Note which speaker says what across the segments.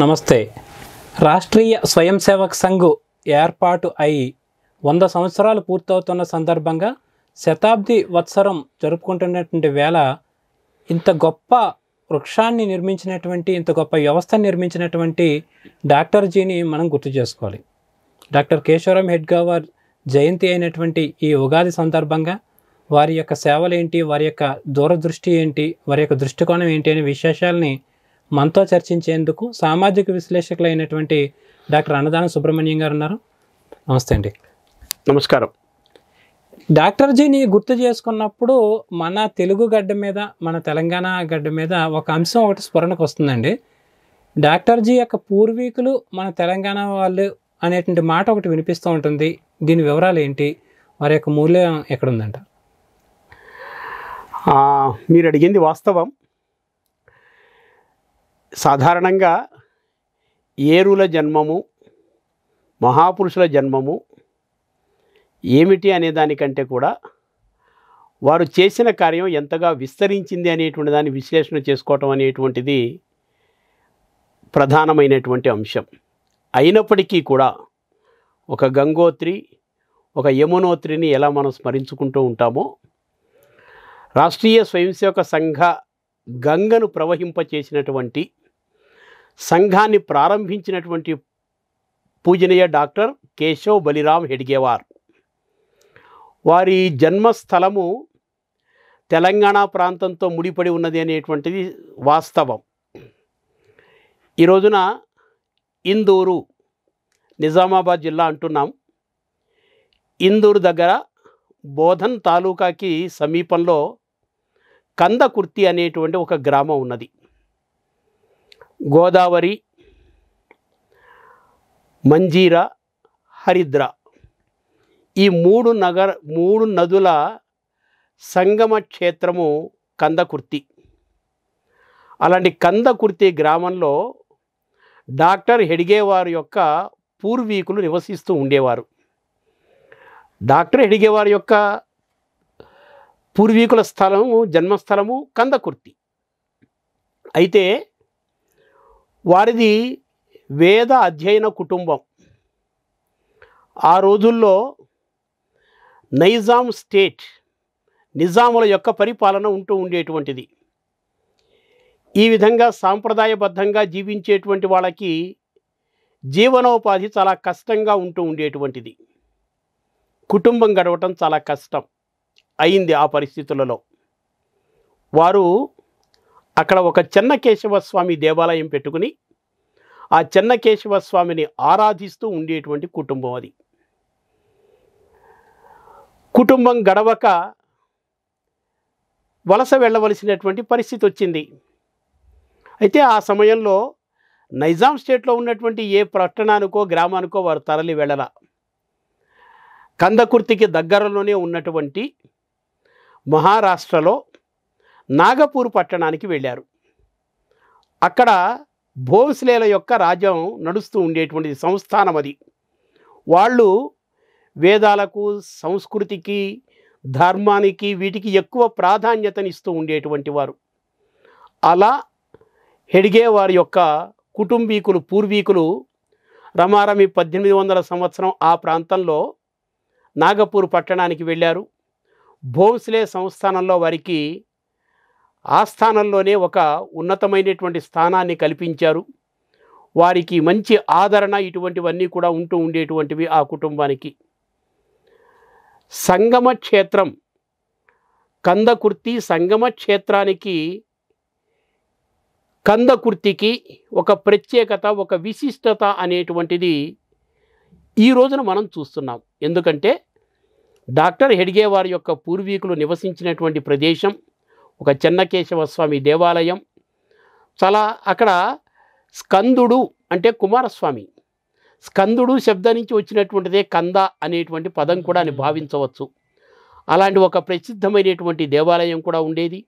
Speaker 1: నమస్తే. రాష్ట్రీయ స్వయం సేవక్ సంఘ్ ఏర్పాటు అయి 100 సంవత్సరాలు పూర్తవుతున్న సందర్భంగా శతాబ్ది వత్సరం జరుపుకుంటున్నటువంటి వేళ ఇంత గొప్ప వృక్షాన్ని నిర్మించినటువంటి, ఇంత గొప్ప వ్యవస్థను నిర్మించినటువంటి డాక్టర్ జీని మనం గుర్తు చేసుకోవాలి. డాక్టర్ కేశవరాం హెడ్గేవార్ జయంతి అయినటువంటి ఈ ఉగాది సందర్భంగా వారి యొక్క సేవలు ఏంటి, వారి యొక్క దూరదృష్టి ఏంటి, వారి యొక్క దృష్టికోణం ఏంటి అనే విశేషాలని మనతో చర్చించేందుకు సామాజిక విశ్లేషకులు అయినటువంటి డాక్టర్ అన్నదానం సుబ్రహ్మణ్యం గారు ఉన్నారు. నమస్తే అండి.
Speaker 2: నమస్కారం.
Speaker 1: డాక్టర్ జీని గుర్తు చేసుకున్నప్పుడు మన తెలుగు గడ్డ మీద, మన తెలంగాణ గడ్డ మీద ఒక అంశం ఒకటి స్ఫురణకు వస్తుందండి. డాక్టర్ జీ యొక్క పూర్వీకులు మన తెలంగాణ వాళ్ళు అనేటువంటి మాట ఒకటి వినిపిస్తూ ఉంటుంది. దీని వివరాలు ఏంటి, వారి యొక్క మూల్యం ఎక్కడుందంట?
Speaker 2: మీరు అడిగింది వాస్తవం. సాధారణంగా ఏరుల జన్మము, మహాపురుషుల జన్మము ఏమిటి అనే దానికంటే కూడా వారు చేసిన కార్యం ఎంతగా విస్తరించింది అనేటువంటి దాన్ని విశ్లేషణ చేసుకోవటం అనేటువంటిది ప్రధానమైనటువంటి అంశం. అయినప్పటికీ కూడా ఒక గంగోత్రి, ఒక యమునోత్రిని ఎలా మనం స్మరించుకుంటూ ఉంటామో, రాష్ట్రీయ స్వయం సేవక సంఘ గంగను ప్రవహింపచేసినటువంటి, సంఘాన్ని ప్రారంభించినటువంటి పూజనీయ డాక్టర్ కేశవ్ బలిరామ్ హెడ్గేవార్ వారి జన్మస్థలము తెలంగాణ ప్రాంతంతో ముడిపడి ఉన్నది అనేటువంటిది వాస్తవం. ఈ రోజున ఇందూరు, నిజామాబాద్ జిల్లా అంటున్నాం. ఇందూరు దగ్గర బోధన్ తాలూకాకి సమీపంలో కందకుర్తి అనేటువంటి ఒక గ్రామం ఉన్నది. గోదావరి, మంజీరా, హరిద్ర ఈ మూడు నదుల సంగమ క్షేత్రము కందకుర్తి. అలాంటి కందకుర్తి గ్రామంలో డాక్టర్ హెడ్గేవార్ యొక్క పూర్వీకులు నివసిస్తూ ఉండేవారు. డాక్టర్ హెడ్గేవార్ యొక్క పూర్వీకుల స్థలము, జన్మస్థలము కందకుర్తి. అయితే వారిది వేద అధ్యయన కుటుంబం. ఆ రోజుల్లో నైజాం స్టేట్, నిజాముల యొక్క పరిపాలన ఉంటూ ఉండేటువంటిది. ఈ విధంగా సాంప్రదాయబద్ధంగా జీవించేటువంటి వాళ్ళకి జీవనోపాధి చాలా కష్టంగా ఉంటూ ఉండేటువంటిది. కుటుంబం గడవటం చాలా కష్టం అయింది ఆ పరిస్థితులలో. వారు అక్కడ ఒక చెన్నకేశవ స్వామి దేవాలయం పెట్టుకుని ఆ చెన్నకేశవ స్వామిని ఆరాధిస్తూ ఉండేటువంటి కుటుంబం అది. కుటుంబం గడవక వలస వెళ్ళవలసినటువంటి పరిస్థితి వచ్చింది. అయితే ఆ సమయంలో నైజాం స్టేట్లో ఉన్నటువంటి ఏ పట్టణానికో గ్రామానికో వారు తరలి వెళ్ళల. కందకుర్తికి దగ్గరలోనే ఉన్నటువంటి మహారాష్ట్రలో నాగపూర్ పట్టణానికి వెళ్ళారు. అక్కడ భోస్లేల యొక్క రాజ్యం నడుస్తూ ఉండేటువంటిది, సంస్థానం అది. వాళ్ళు వేదాలకు, సంస్కృతికి, ధర్మానికి, వీటికి ఎక్కువ ప్రాధాన్యతనిస్తూ ఉండేటువంటి వారు. అలా హెడ్గేవార్ యొక్క కుటుంబీకులు, పూర్వీకులు రమారమి 1800 సంవత్సరం ఆ ప్రాంతంలో నాగపూర్ పట్టణానికి వెళ్ళారు. భోంస్లే సంస్థానంలో వారికి ఆస్థానంలోనే ఒక ఉన్నతమైనటువంటి స్థానాన్ని కల్పించారు. వారికి మంచి ఆదరణ, ఇటువంటివన్నీ కూడా ఉంటూ ఉండేటువంటివి ఆ కుటుంబానికి. సంగమ క్షేత్రం కందకుర్తి, సంగమ క్షేత్రానికి, కందకుర్తికి ఒక ప్రత్యేకత, ఒక విశిష్టత అనేటువంటిది ఈ రోజున మనం చూస్తున్నాం. ఎందుకంటే డాక్టర్ హెడ్గేవార్ యొక్క పూర్వీకులు నివసించినటువంటి ప్రదేశం ఒక చెన్నకేశవ స్వామి దేవాలయం. చాలా అక్కడ స్కందుడు అంటే కుమారస్వామి, స్కందుడు శబ్దం నుంచి వచ్చినటువంటిదే కంద అనేటువంటి పదం కూడా అని భావించవచ్చు. అలాంటి ఒక ప్రసిద్ధమైనటువంటి దేవాలయం కూడా ఉండేది.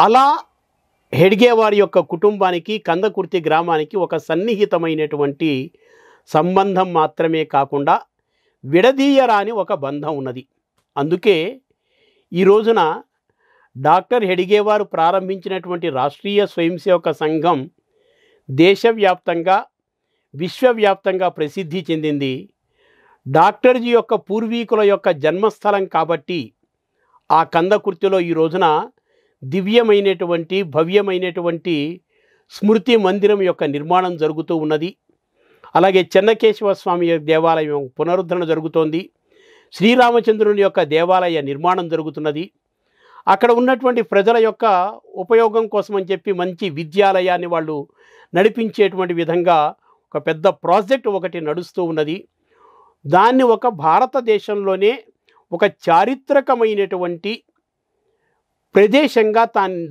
Speaker 2: అలా హెడ్గేవార్ యొక్క కుటుంబానికి, కందకుర్తి గ్రామానికి ఒక సన్నిహితమైనటువంటి సంబంధం మాత్రమే కాకుండా విడదీయరాని ఒక బంధం ఉన్నది. అందుకే ఈ రోజున డాక్టర్ హెడ్గేవార్ ప్రారంభించినటువంటి రాష్ట్రీయ స్వయం సేవక సంఘం దేశవ్యాప్తంగా విశ్వవ్యాప్తంగా ప్రసిద్ధి చెందింది. డాక్టర్జీ యొక్క పూర్వీకుల యొక్క జన్మస్థలం కాబట్టి ఆ కందకుర్తిలో ఈ రోజున దివ్యమైనటువంటి భవ్యమైనటువంటి స్మృతి మందిరం యొక్క నిర్మాణం జరుగుతూ ఉన్నది. అలాగే చెన్నకేశవ స్వామి దేవాలయం పునరుద్ధరణ జరుగుతోంది. శ్రీరామచంద్రుని యొక్క దేవాలయ నిర్మాణం జరుగుతున్నది. అక్కడ ఉన్నటువంటి ప్రజల యొక్క ఉపయోగం కోసం అని చెప్పి మంచి విద్యాలయాన్ని వాళ్ళు నడిపించేటువంటి విధంగా ఒక పెద్ద ప్రాజెక్ట్ ఒకటి నడుస్తూ ఉన్నది. దాన్ని ఒక భారతదేశంలోనే ఒక చారిత్రకమైనటువంటి ప్రదేశంగా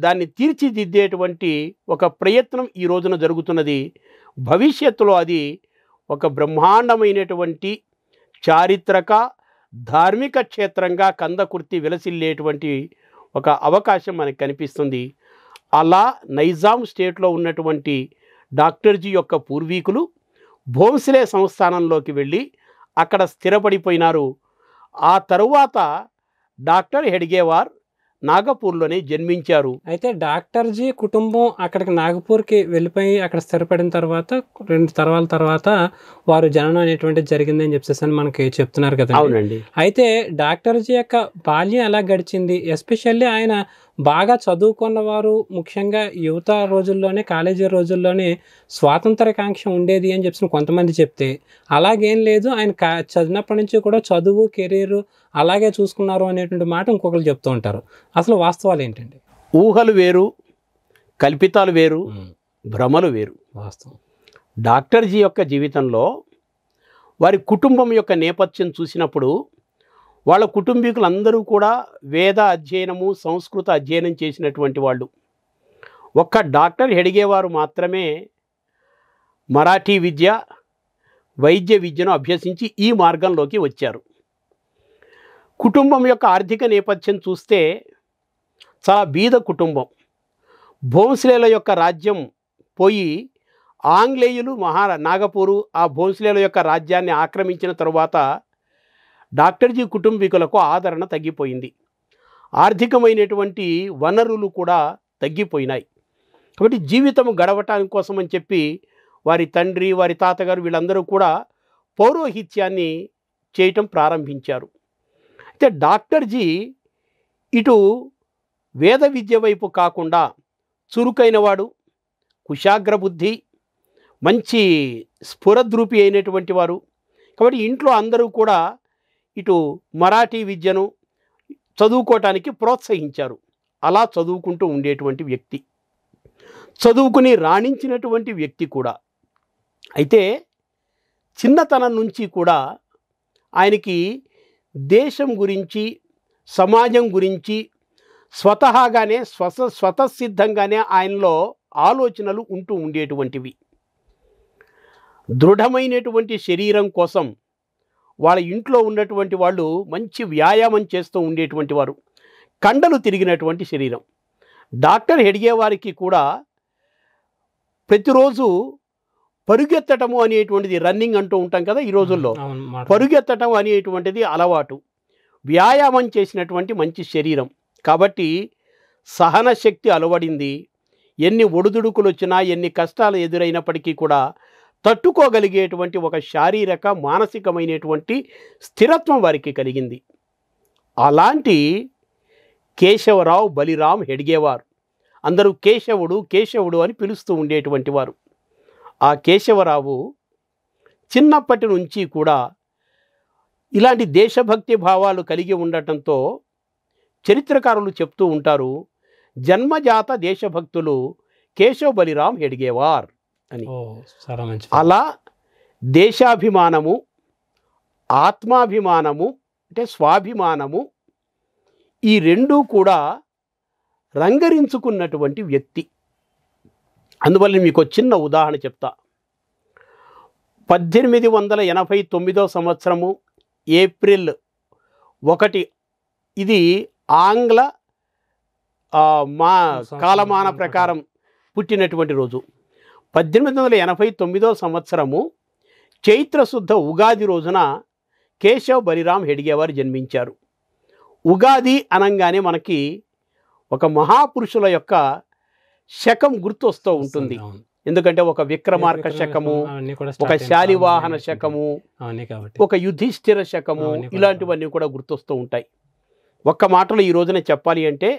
Speaker 2: దాన్ని తీర్చిదిద్దేటువంటి ఒక ప్రయత్నం ఈ రోజున జరుగుతున్నది. భవిష్యత్తులో అది ఒక బ్రహ్మాండమైనటువంటి చారిత్రక ధార్మిక క్షేత్రంగా కందకుర్తి విలసిల్లేటువంటి ఒక అవకాశం మనకు కనిపిస్తుంది. అలా నైజాం స్టేట్లో ఉన్నటువంటి డాక్టర్జీ యొక్క పూర్వీకులు భోంస్లే సంస్థానంలోకి వెళ్ళి అక్కడ స్థిరపడిపోయినారు. ఆ తరువాత డాక్టర్ హెడ్గేవార్ నాగపూర్లోనే జన్మించారు.
Speaker 1: అయితే డాక్టర్జీ కుటుంబం అక్కడికి నాగపూర్కి వెళ్ళిపోయి అక్కడ స్థిరపడిన తర్వాత 2 తరాల తర్వాత వారు జననం అనేటువంటిది జరిగిందని చెప్పేసి మనకి చెప్తున్నారు కదా.
Speaker 2: అవునండి.
Speaker 1: అయితే డాక్టర్జీ యొక్క బాల్యం ఎలా గడిచింది? ఎస్పెషల్లీ ఆయన బాగా చదువుకున్న వారు, ముఖ్యంగా యువత రోజుల్లోనే, కాలేజీ రోజుల్లోనే స్వాతంత్రకాంక్ష ఉండేది అని చెప్పి కొంతమంది చెప్తే, అలాగేం లేదు, ఆయన చదివినప్పటి నుంచి కూడా చదువు, కెరీరు అలాగే చూసుకున్నారు అనేటువంటి మాట ఇంకొకరు చెప్తూ ఉంటారు. అసలు వాస్తవాలు ఏంటండి?
Speaker 2: ఊహలు వేరు, కల్పితాలు వేరు, భ్రమలు వేరు.
Speaker 1: వాస్తవం.
Speaker 2: డాక్టర్జీ యొక్క జీవితంలో వారి కుటుంబం యొక్క నేపథ్యం చూసినప్పుడు వాళ్ళ కుటుంబీకులందరూ కూడా వేద అధ్యయనము, సంస్కృత అధ్యయనం చేసినటువంటి వాళ్ళు. ఒక్క డాక్టర్ హెడ్గేవారు మాత్రమే మరాఠీ విద్య, వైద్య విద్యను అభ్యసించి ఈ మార్గంలోకి వచ్చారు. కుటుంబం యొక్క ఆర్థిక నేపథ్యం చూస్తే చాలా బీద కుటుంబం. భోంస్లేల యొక్క రాజ్యం పోయి ఆంగ్లేయులు నాగపూరు ఆ భోంస్లేల యొక్క రాజ్యాన్ని ఆక్రమించిన తరువాత డాక్టర్జీ కుటుంబీకులకు ఆదరణ తగ్గిపోయింది. ఆర్థికమైనటువంటి వనరులు కూడా తగ్గిపోయినాయి. కాబట్టి జీవితం గడవటానికి కోసం అని చెప్పి వారి తండ్రి, వారి తాతగారు వీళ్ళందరూ కూడా పౌరోహిత్యాన్ని చేయటం ప్రారంభించారు. అయితే డాక్టర్జీ ఇటు వేద విద్య వైపు కాకుండా చురుకైనవాడు, కుశాగ్ర బుద్ధి, మంచి స్ఫురద్రూపి అయినటువంటి వారు. కాబట్టి ఇంట్లో అందరూ కూడా ఇటు మరాఠీ విద్యను చదువుకోవటానికి ప్రోత్సహించారు. అలా చదువుకుంటూ ఉండేటువంటి వ్యక్తి, చదువుకుని రాణించినటువంటి వ్యక్తి కూడా. అయితే చిన్నతనం నుంచి కూడా ఆయనకి దేశం గురించి, సమాజం గురించి స్వతహాగానే స్వతసిద్ధంగానే ఆయనలో ఆలోచనలు ఉంటూ ఉండేటువంటివి. దృఢమైనటువంటి శరీరం కోసం వాళ్ళ ఇంట్లో ఉన్నటువంటి వాళ్ళు మంచి వ్యాయామం చేస్తూ ఉండేటువంటి వారు. కండలు తిరిగినటువంటి శరీరం. డాక్టర్ హెడ్గేవారికి కూడా ప్రతిరోజు పరుగెత్తటము అనేటువంటిది, రన్నింగ్ అంటూ ఉంటాం కదా ఈ రోజుల్లో, పరుగెత్తటం అనేటువంటిది అలవాటు. వ్యాయామం చేసినటువంటి మంచి శరీరం కాబట్టి సహన శక్తి అలవడింది. ఎన్ని ఒడిదుడుకులు వచ్చినా, ఎన్ని కష్టాలు ఎదురైనప్పటికీ కూడా తట్టుకోగలిగేటువంటి ఒక శారీరక, మానసికమైనటువంటి స్థిరత్వం వారికి కలిగింది. అలాంటి కేశవరావు బలిరామ్ హెడ్గేవార్, అందరూ కేశవుడు కేశవుడు అని పిలుస్తూ ఉండేటువంటి వారు. ఆ కేశవరావు చిన్నప్పటి నుంచి కూడా ఇలాంటి దేశభక్తి భావాలు కలిగి ఉండటంతో చరిత్రకారులు చెప్తూ ఉంటారు, జన్మజాత దేశభక్తులు కేశవ బలిరామ్ హెడ్గేవార్ అని. అలా దేశాభిమానము, ఆత్మాభిమానము అంటే స్వాభిమానము, ఈ రెండూ కూడా రంగరించుకున్నటువంటి వ్యక్తి. అందువల్ల మీకు చిన్న ఉదాహరణ చెప్తా. 1889 సంవత్సరము ఏప్రిల్ 1, ఇది ఆంగ్ల కాలమాన ప్రకారం పుట్టినటువంటి రోజు. 1889 సంవత్సరము చైత్రశుద్ధ ఉగాది రోజున కేశవ్ బలిరామ్ హెడ్గేవార్ జన్మించారు. ఉగాది అనంగానే మనకి ఒక మహాపురుషుల యొక్క శకం గుర్తొస్తూ ఉంటుంది. ఎందుకంటే ఒక విక్రమార్క శకము,
Speaker 1: అవన్నీ కూడా
Speaker 2: ఒక శాలివాహన శకము,
Speaker 1: అవన్నీ కాబట్టి
Speaker 2: ఒక యుధిష్ఠిర శకము,
Speaker 1: అవన్నీ కూడా
Speaker 2: ఇలాంటివన్నీ కూడా గుర్తొస్తూ ఉంటాయి. ఒక్క మాటలో ఈ రోజున చెప్పాలి అంటే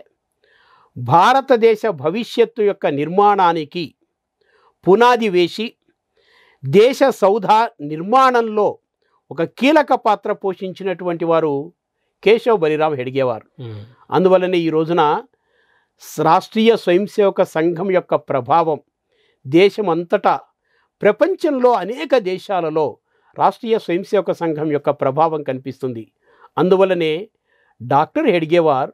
Speaker 2: భారతదేశ భవిష్యత్తు యొక్క నిర్మాణానికి పునాది వేసి దేశ సౌధ నిర్మాణంలో ఒక కీలక పాత్ర పోషించినటువంటి వారు కేశవ్ బలిరామ్ హెడ్గేవార్. అందువల్లనే ఈ రోజున రాష్ట్రీయ స్వయం సేవక సంఘం యొక్క ప్రభావం దేశమంతటా, ప్రపంచంలో అనేక దేశాలలో రాష్ట్రీయ స్వయం సేవక సంఘం యొక్క ప్రభావం కనిపిస్తుంది. అందువల్లనే డాక్టర్ హెడ్గేవార్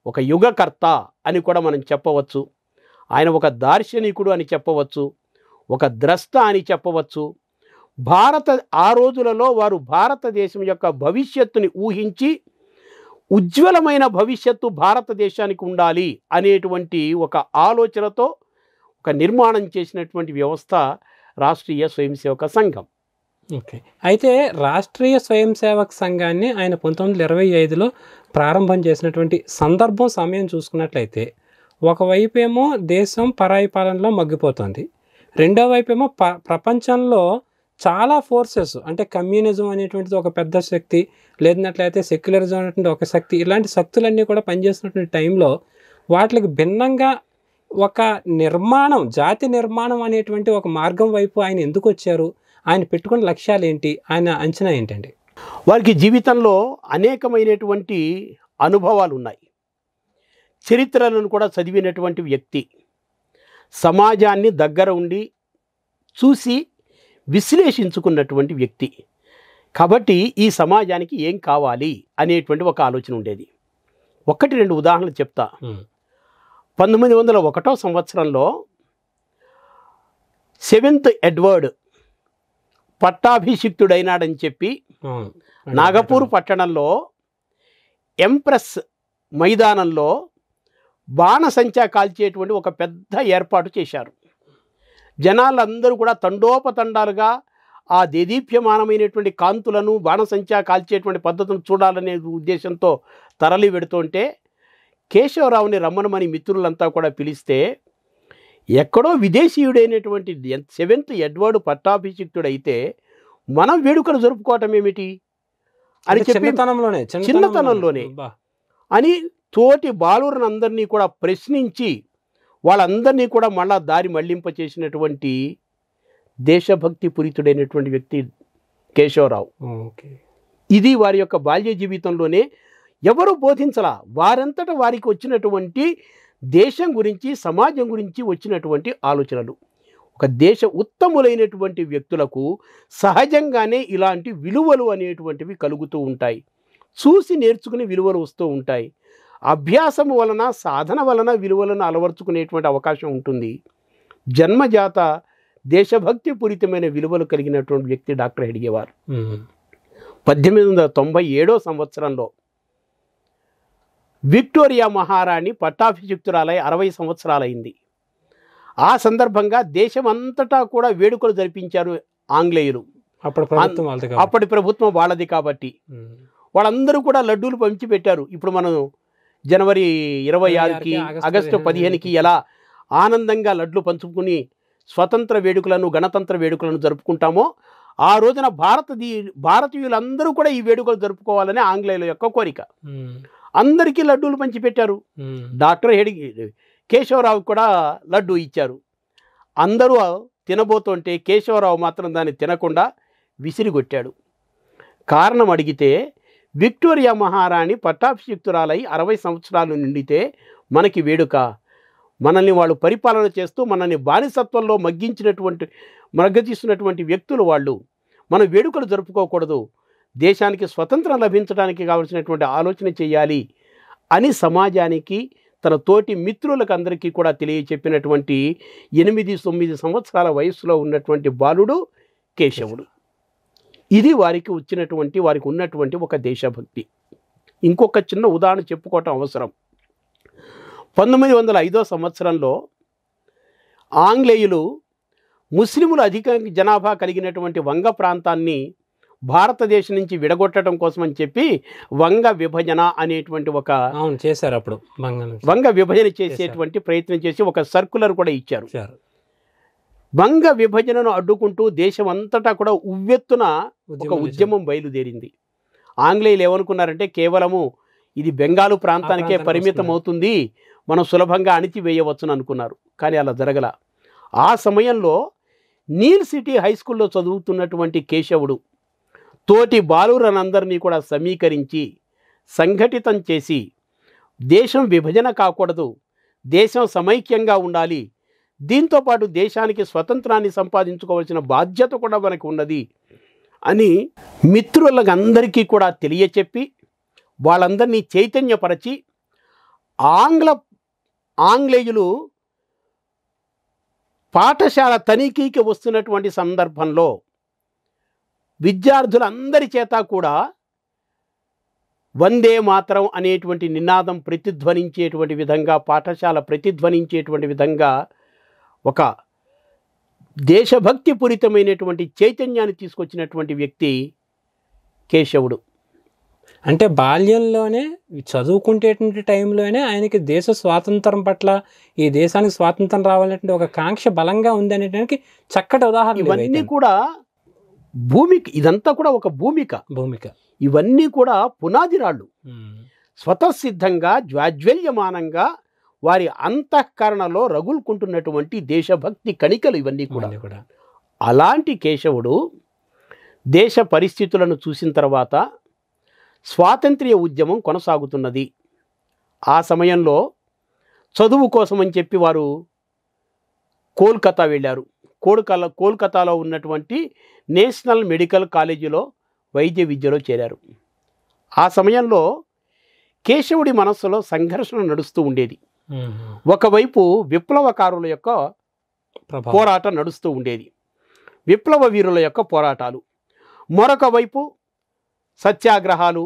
Speaker 2: ఒక యుగకర్త అని కూడా మనం చెప్పవచ్చు. ఆయన ఒక దార్శనికుడు అని చెప్పవచ్చు, ఒక ద్రష్ట అని చెప్పవచ్చు. ఆ రోజులలో వారు భారతదేశం యొక్క భవిష్యత్తుని ఊహించి ఉజ్వలమైన భవిష్యత్తు భారతదేశానికి ఉండాలి అనేటువంటి ఒక ఆలోచనతో ఒక నిర్మాణం చేసినటువంటి వ్యవస్థ రాష్ట్రీయ స్వయం సేవక సంఘం.
Speaker 1: ఓకే. అయితే రాష్ట్రీయ స్వయం సేవక్ సంఘాన్ని ఆయన 1925లో ప్రారంభం చేసినటువంటి సందర్భం, సమయం చూసుకున్నట్లయితే ఒకవైపు ఏమో దేశం పరాయి పాలనలో మగ్గిపోతుంది, రెండో వైపు ఏమో ప్రపంచంలో చాలా ఫోర్సెస్, అంటే కమ్యూనిజం అనేటువంటిది ఒక పెద్ద శక్తి, లేదన్నట్లయితే సెక్యులరిజం అనేటువంటి ఒక శక్తి, ఇలాంటి శక్తులన్నీ కూడా పనిచేస్తున్నటువంటి టైంలో వాటికి భిన్నంగా ఒక నిర్మాణం, జాతి నిర్మాణం అనేటువంటి ఒక మార్గం వైపు ఆయన ఎందుకు వచ్చారు? ఆయన పెట్టుకున్న లక్ష్యాలు ఏంటి? ఆయన అంచనా ఏంటండి?
Speaker 2: వారికి జీవితంలో అనేకమైనటువంటి అనుభవాలు ఉన్నాయి. చరిత్రలను కూడా చదివినటువంటి వ్యక్తి, సమాజాన్ని దగ్గర ఉండి చూసి విశ్లేషించుకున్నటువంటి వ్యక్తి. కాబట్టి ఈ సమాజానికి ఏం కావాలి అనేటువంటి ఒక ఆలోచన ఉండేది. 1-2 ఉదాహరణలు చెప్తా. 1901 సంవత్సరంలో 7th ఎడ్వర్డ్ పట్టాభిషిక్తుడైనాడని చెప్పి నాగపూర్ పట్టణంలో ఎంప్రెస్ మైదానంలో బాణసంచా కాల్చేటువంటి ఒక పెద్ద ఏర్పాటు చేశారు. జనాలందరూ కూడా తండోపతండాలుగా ఆ దేదీప్యమానమైనటువంటి కాంతులను, బాణసంచా కాల్చేటువంటి పద్ధతులను చూడాలనే ఉద్దేశంతో తరలి వెడుతుంటే కేశవరావుని రమ్మనమని మిత్రులంతా కూడా పిలిస్తే, ఎక్కడో విదేశీయుడైనటువంటి 7th ఎడ్వర్డ్ పట్టాభిషిక్తుడైతే మనం వేడుకలు జరుపుకోవటం ఏమిటి అని చెప్పి చిన్నతనంలోనే అని తోటి బాలురనందరినీ కూడా ప్రశ్నించి వాళ్ళందరినీ కూడా మళ్ళా దారి మళ్లింప చేసినటువంటి దేశభక్తి పూరితుడైనటువంటి వ్యక్తి కేశవరావు. ఇది వారి యొక్క బాల్య జీవితంలోనే ఎవరు బోధించలా, వారంతటా వారికి వచ్చినటువంటి దేశం గురించి, సమాజం గురించి వచ్చినటువంటి ఆలోచనలు. ఒక దేశ ఉత్తములైనటువంటి వ్యక్తులకు సహజంగానే ఇలాంటి విలువలు అనేటువంటివి కలుగుతూ ఉంటాయి. చూసి నేర్చుకునే విలువలు వస్తూ ఉంటాయి. అభ్యాసం వలన, సాధన వలన విలువలను అలవర్చుకునేటువంటి అవకాశం ఉంటుంది. జన్మజాత దేశభక్తి పూరితమైన విలువలు కలిగినటువంటి వ్యక్తి డాక్టర్ హెడ్గేవార్. 1897 సంవత్సరంలో విక్టోరియా మహారాణి పట్టాభిషిక్తురాలై 60 సంవత్సరాలైంది. ఆ సందర్భంగా దేశమంతటా కూడా వేడుకలు జరిపించారు ఆంగ్లేయులు. అప్పటి ప్రభుత్వం వాళ్ళది కాబట్టి వాళ్ళందరూ కూడా లడ్డూలు పంచిపెట్టారు. ఇప్పుడు మనం జనవరి 26కి, ఆగస్టు 15కి ఎలా ఆనందంగా లడ్లు పంచుకుని స్వతంత్ర వేడుకలను, గణతంత్ర వేడుకలను జరుపుకుంటామో, ఆ రోజున భారతీయులందరూ కూడా ఈ వేడుకలు జరుపుకోవాలని ఆంగ్లేయుల యొక్క కోరిక. అందరికీ లడ్డూలు పంచిపెట్టారు. డాక్టర్ కేశవరావు కూడా లడ్డూ ఇచ్చారు. అందరూ తినబోతుంటే కేశవరావు మాత్రం దాన్ని తినకుండా విసిరిగొట్టాడు. కారణం అడిగితే, విక్టోరియా మహారాణి పట్టాభిషిక్తురాలై 60 సంవత్సరాలు నిండితే మనకి వేడుక, మనల్ని వాళ్ళు పరిపాలన చేస్తూ మనల్ని బానిసత్వంలో మగ్గతీస్తున్నటువంటి వ్యక్తులు వాళ్ళు, మనం వేడుకలు జరుపుకోకూడదు, దేశానికి స్వతంత్రం లభించడానికి కావలసినటువంటి ఆలోచన చేయాలి అని సమాజానికి, తన తోటి మిత్రులకు అందరికీ కూడా తెలియచెప్పినటువంటి 8-9 సంవత్సరాల వయసులో ఉన్నటువంటి బాలుడు కేశవుడు. ఇది వారికి ఉన్నటువంటి ఒక దేశభక్తి. ఇంకొక చిన్న ఉదాహరణ చెప్పుకోవటం అవసరం. 1905 సంవత్సరంలో ఆంగ్లేయులు ముస్లిములు అధిక జనాభా కలిగినటువంటి వంగ ప్రాంతాన్ని భారతదేశం నుంచి విడగొట్టడం కోసం అని చెప్పి వంగ విభజన అనేటువంటి ఒక
Speaker 1: చేశారు. అప్పుడు
Speaker 2: వంగ విభజన చేసేటువంటి ప్రయత్నం చేసి ఒక సర్కులర్ కూడా ఇచ్చారు. బంగ విభజనను అడ్డుకుంటూ దేశం అంతటా కూడా ఉవ్వెత్తున ఒక
Speaker 1: ఉద్యమం
Speaker 2: ఉద్యమం బయలుదేరింది. ఆంగ్లేయులు ఏమనుకున్నారంటే కేవలము ఇది బెంగాలు ప్రాంతానికే పరిమితం అవుతుంది, మనం సులభంగా అణిచివేయవచ్చును అనుకున్నారు. కానీ అలా జరగల. ఆ సమయంలో నీల్ సిటీ హై స్కూల్లో చదువుతున్నటువంటి కేశవుడు తోటి బాలురనందరినీ కూడా సమీకరించి సంఘటితం చేసి దేశం విభజన కాకూడదు, దేశం సమైక్యంగా ఉండాలి, దీంతోపాటు దేశానికి స్వతంత్రాన్ని సంపాదించుకోవాల్సిన బాధ్యత కూడా మనకు ఉన్నది అని మిత్రులందరికీ కూడా తెలియచెప్పి వాళ్ళందరినీ చైతన్యపరచి ఆంగ్లేయులు పాఠశాల తనిఖీకి వస్తున్నటువంటి సందర్భంలో విద్యార్థులందరి చేత కూడా వందే మాతరం అనేటువంటి నినాదం ప్రతిధ్వనించేటువంటి విధంగా, పాఠశాల ప్రతిధ్వనించేటువంటి విధంగా ఒక దేశభక్తి పూరితమైనటువంటి చైతన్యాన్ని తీసుకొచ్చినటువంటి వ్యక్తి కేశవుడు.
Speaker 1: అంటే బాల్యంలోనే చదువుకుంటేటువంటి టైంలోనే ఆయనకి దేశ స్వాతంత్రం పట్ల, ఈ దేశానికి స్వాతంత్రం రావాలంటే ఒక కాంక్ష బలంగా ఉంది అనేటానికి చక్కటి ఉదాహరణ.
Speaker 2: ఇవన్నీ కూడా భూమిక, ఇదంతా కూడా ఒక భూమిక. ఇవన్నీ కూడా పునాది రాళ్ళు. స్వతసిద్ధంగా జ్వాజ్వల్యమానంగా వారి అంతఃకరణలో రగులుకుంటున్నటువంటి దేశభక్తి కణికలు ఇవన్నీ కూడా. అలాంటి కేశవుడు దేశ పరిస్థితులను చూసిన తర్వాత స్వాతంత్ర్య ఉద్యమం కొనసాగుతున్నది. ఆ సమయంలో చదువు కోసం అని చెప్పి వారు కోల్కతా వెళ్ళారు. కోల్కతాలో ఉన్నటువంటి నేషనల్ మెడికల్ కాలేజీలో వైద్య విద్యలో చేరారు. ఆ సమయంలో కేశవుడి మనస్సులో సంఘర్షణ నడుస్తూ ఉండేది. ఒకవైపు విప్లవకారుల యొక్క పోరాటం నడుస్తూ ఉండేది, విప్లవ వీరుల యొక్క పోరాటాలు. మరొక వైపు సత్యాగ్రహాలు,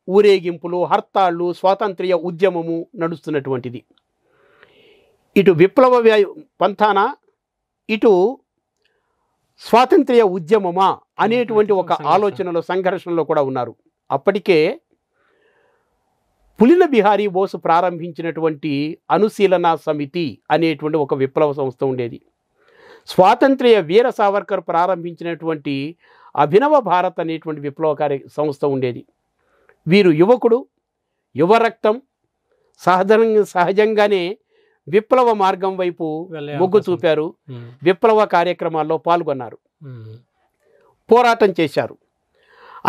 Speaker 2: ఊరేగింపులు, హర్తాళ్ళు, స్వాతంత్ర్య ఉద్యమము నడుస్తున్నటువంటిది. ఇటు విప్లవ పంథాన, ఇటు స్వాతంత్ర్య ఉద్యమమా అనేటువంటి ఒక ఆలోచనలో, సంఘర్షణలో కూడా ఉన్నారు. అప్పటికే పులిన బిహారీ బోసు ప్రారంభించినటువంటి అనుశీలన సమితి అనేటువంటి ఒక విప్లవ సంస్థ ఉండేది. స్వాతంత్ర్య వీర సావర్కర్ ప్రారంభించినటువంటి అభినవ భారత్ అనేటువంటి విప్లవకారి సంస్థ ఉండేది. వీరు యువకుడు, యువరక్తం, సహజంగానే విప్లవ మార్గం వైపు మొగ్గు చూపారు. విప్లవ కార్యక్రమాల్లో పాల్గొన్నారు, పోరాటం చేశారు.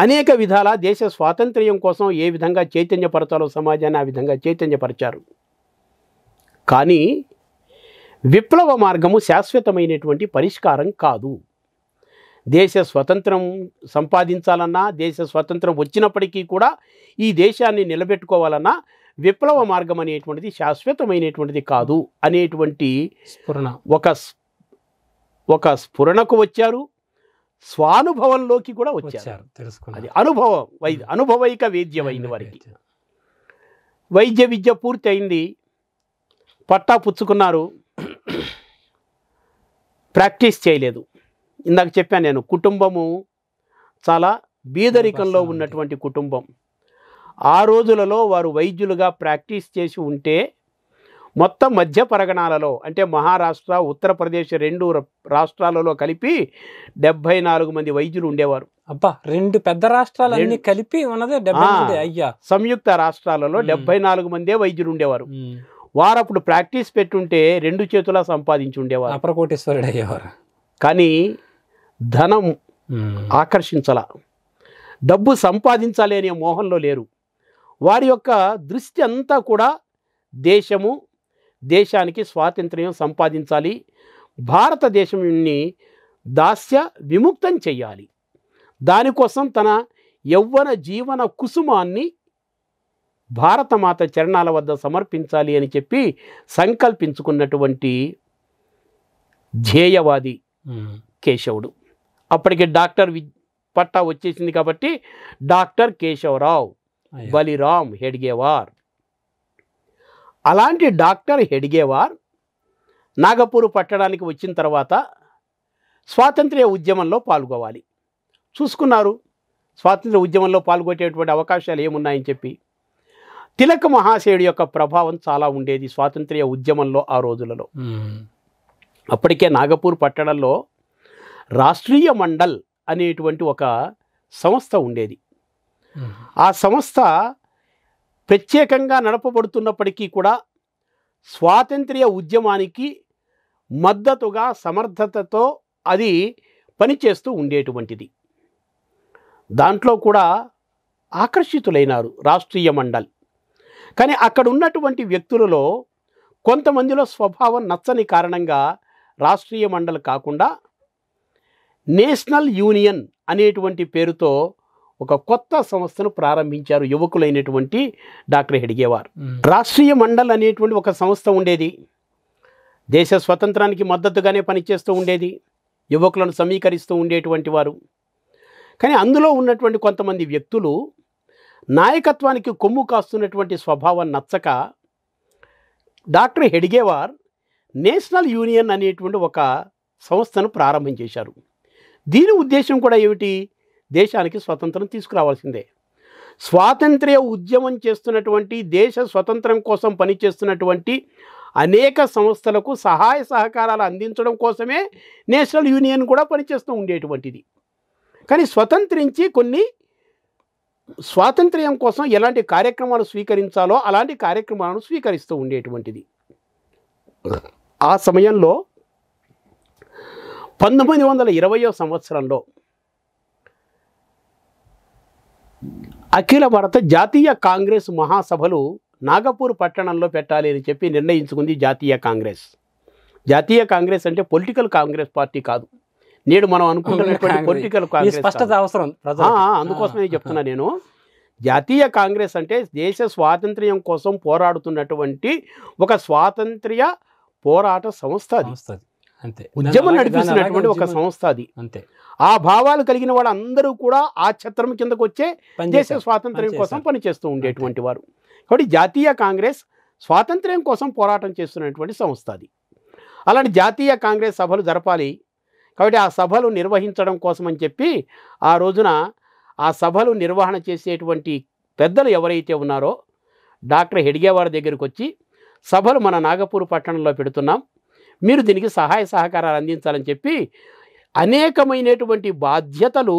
Speaker 2: అనేక విధాల దేశ స్వాతంత్ర్యం కోసం ఏ విధంగా చైతన్యపరచాలో సమాజాన్ని ఆ విధంగా చైతన్యపరిచారు. కానీ విప్లవ మార్గము శాశ్వతమైనటువంటి పరిష్కారం కాదు. దేశ స్వతంత్రం సంపాదించాలన్నా, దేశ స్వతంత్రం వచ్చినప్పటికీ కూడా ఈ దేశాన్ని నిలబెట్టుకోవాలన్నా విప్లవ మార్గం అనేటువంటిది శాశ్వతమైనటువంటిది కాదు అనేటువంటి ఒక స్ఫురణకు వచ్చారు. స్వానుభవంలోకి కూడా వచ్చారు. అది అనుభవైక వేద్యమైంది వారికి. వైద్య విద్య పూర్తి అయింది, పట్టా పుచ్చుకున్నారు, ప్రాక్టీస్ చేయలేదు. ఇందాక చెప్పాను నేను, కుటుంబము చాలా బీదరికంలో ఉన్నటువంటి కుటుంబం. ఆ రోజులలో వారు వైద్యులుగా ప్రాక్టీస్ చేసి ఉంటే మొత్తం మధ్య పరగణాలలో, అంటే మహారాష్ట్ర, ఉత్తరప్రదేశ్ 2 రాష్ట్రాలలో కలిపి 74 మంది వైద్యులు ఉండేవారు.
Speaker 1: అబ్బా, 2 పెద్ద రాష్ట్రాలన్నీ కలిపి ఉన్నదే 70 మంది. అయ్యా,
Speaker 2: సంయుక్త రాష్ట్రాలలో 74 మందే వైద్యులు ఉండేవారు. వారు అప్పుడు ప్రాక్టీస్ పెట్టుంటే 2 చేతులా సంపాదించి ఉండేవారు,
Speaker 1: అపరకోటేశ్వరుడు అయ్యేవారు.
Speaker 2: కానీ ధనం ఆకర్షించాల, డబ్బు సంపాదించాలి అనే మోహంలో లేరు. వారి యొక్క దృష్టి అంతా కూడా దేశానికి స్వాతంత్ర్యం సంపాదించాలి, భారతదేశాన్ని దాస్య విముక్తం చెయ్యాలి, దానికోసం తన యవ్వన జీవన కుసుమాన్ని భారతమాత చరణాల వద్ద సమర్పించాలి అని చెప్పి సంకల్పించుకున్నటువంటి ధ్యేయవాది కేశవుడు. అప్పటికి డాక్టర్ పట్టా వచ్చేసింది కాబట్టి డాక్టర్ కేశవరావు బలిరామ్ హెడ్గేవార్. అలాంటి డాక్టర్ హెడ్గేవార్ నాగపూర్ పట్టడానికి వచ్చిన తర్వాత స్వాతంత్ర్య ఉద్యమంలో పాల్గొవాలి చూసుకున్నారు. స్వాతంత్ర్య ఉద్యమంలో పాల్గొనేటువంటి అవకాశాలు ఏమున్నాయని చెప్పి తిలక్ మహాశయుడి యొక్క ప్రభావం చాలా ఉండేది స్వాతంత్ర్య ఉద్యమంలో. ఆ రోజులలో అప్పటికే నాగపూర్ పట్టణంలో రాష్ట్రీయ మండల్ అనేటువంటి ఒక సంస్థ ఉండేది. ఆ సంస్థ ప్రత్యేకంగా నడపబడుతున్నప్పటికీ కూడా స్వాతంత్ర్య ఉద్యమానికి మద్దతుగా సమర్థతతో అది పనిచేస్తూ ఉండేటువంటిది. దాంట్లో కూడా ఆకర్షితులైనారు రాష్ట్రీయ మండల్. కానీ అక్కడ ఉన్నటువంటి వ్యక్తులలో కొంతమందిలో స్వభావం నచ్చని కారణంగా రాష్ట్రీయ మండల్ కాకుండా నేషనల్ యూనియన్ అనేటువంటి పేరుతో ఒక కొత్త సంస్థను ప్రారంభించారు యువకులైనటువంటి డాక్టర్ హెడ్గేవార్. రాష్ట్రీయ మండల్ అనేటువంటి ఒక సంస్థ ఉండేది. దేశ స్వతంత్రానికి మద్దతుగానే పనిచేస్తూ ఉండేది, యువకులను సమీకరిస్తూ ఉండేటువంటి వారు. కానీ అందులో ఉన్నటువంటి కొంతమంది వ్యక్తులు నాయకత్వానికి కొమ్ము కాస్తున్నటువంటి స్వభావం నచ్చక డాక్టర్ హెడ్గేవార్ నేషనల్ యూనియన్ అనేటువంటి ఒక సంస్థను ప్రారంభం చేశారు. దీని ఉద్దేశం కూడా ఏమిటి? దేశానికి స్వతంత్రం తీసుకురావాల్సిందే. స్వాతంత్ర్య ఉద్యమం చేస్తున్నటువంటి, దేశ స్వతంత్రం కోసం పనిచేస్తున్నటువంటి అనేక సంస్థలకు సహాయ సహకారాలు అందించడం కోసమే నేషనల్ యూనియన్ కూడా పనిచేస్తూ ఉండేటువంటిది. కానీ స్వతంత్రించి కొన్ని స్వాతంత్ర్యం కోసం ఎలాంటి కార్యక్రమాలు స్వీకరించాలో అలాంటి కార్యక్రమాలను స్వీకరిస్తూ ఉండేటువంటిది. ఆ సమయంలో 1920వ సంవత్సరంలో అఖిల భారత జాతీయ కాంగ్రెస్ మహాసభలు నాగపూర్ పట్టణంలో పెట్టాలి అని చెప్పి నిర్ణయించుకుంది జాతీయ కాంగ్రెస్. జాతీయ కాంగ్రెస్ అంటే పొలిటికల్ కాంగ్రెస్ పార్టీ కాదు, నేడు మనం అనుకుంటున్నటువంటి పొలిటికల్ కాంగ్రెస్. అందుకోసమే చెప్తున్నా నేను. జాతీయ కాంగ్రెస్ అంటే దేశ స్వాతంత్ర్యం కోసం పోరాడుతున్నటువంటి ఒక స్వాతంత్ర్య పోరాట సంస్థ, అది ఉద్యమం నడిపిస్తున్నటువంటి ఒక సంస్థ అది. ఆ భావాలు కలిగిన వాళ్ళందరూ కూడా ఆ ఛత్రం కిందకు వచ్చే దేశ స్వాతంత్ర్యం కోసం పనిచేస్తూ ఉండేటువంటి వారు. కాబట్టి జాతీయ కాంగ్రెస్ స్వాతంత్ర్యం కోసం పోరాటం చేస్తున్నటువంటి సంస్థ అది. అలాంటి జాతీయ కాంగ్రెస్ సభలు జరపాలి. కాబట్టి ఆ సభలు నిర్వహించడం కోసం అని చెప్పి ఆ రోజున ఆ సభలు నిర్వహణ చేసేటువంటి పెద్దలు ఎవరైతే ఉన్నారో డాక్టర్ హెడ్గేవార్ దగ్గరికి వచ్చి, సభలు మన నాగపూర్ పట్టణంలో పెడుతున్నాం, మీరు దీనికి సహాయ సహకారాలు అందించాలని చెప్పి అనేకమైనటువంటి బాధ్యతలు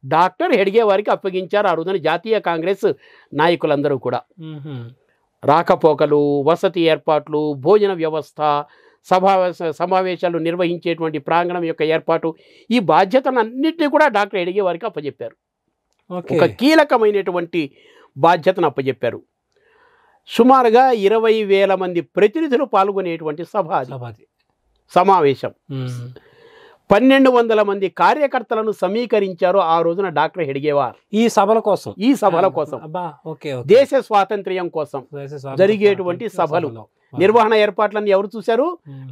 Speaker 2: డాక్టర్ హెడ్గేవారికి అప్పగించారు ఆ రోజున జాతీయ కాంగ్రెస్ నాయకులందరూ కూడా. రాకపోకలు, వసతి ఏర్పాట్లు, భోజన వ్యవస్థ, సమావేశాలు నిర్వహించేటువంటి ప్రాంగణం యొక్క ఏర్పాటు, ఈ బాధ్యతలన్నింటినీ కూడా డాక్టర్ హెడ్గేవారికి అప్పచెప్పారు. ఒక కీలకమైనటువంటి బాధ్యతను అప్పచెప్పారు. సుమారుగా 20,000 మంది ప్రతినిధులు పాల్గొనేటువంటి సభ సమావేశం. 1,200 మంది కార్యకర్తలను సమీకరించారు ఆ రోజున డాక్టర్ హెడ్గేవార్ ఈ సభల కోసం. దేశ స్వాతంత్ర్యం కోసం జరిగేటువంటి సభలు నిర్వహణ ఏర్పాట్లన్నీ ఎవరు చూశారు?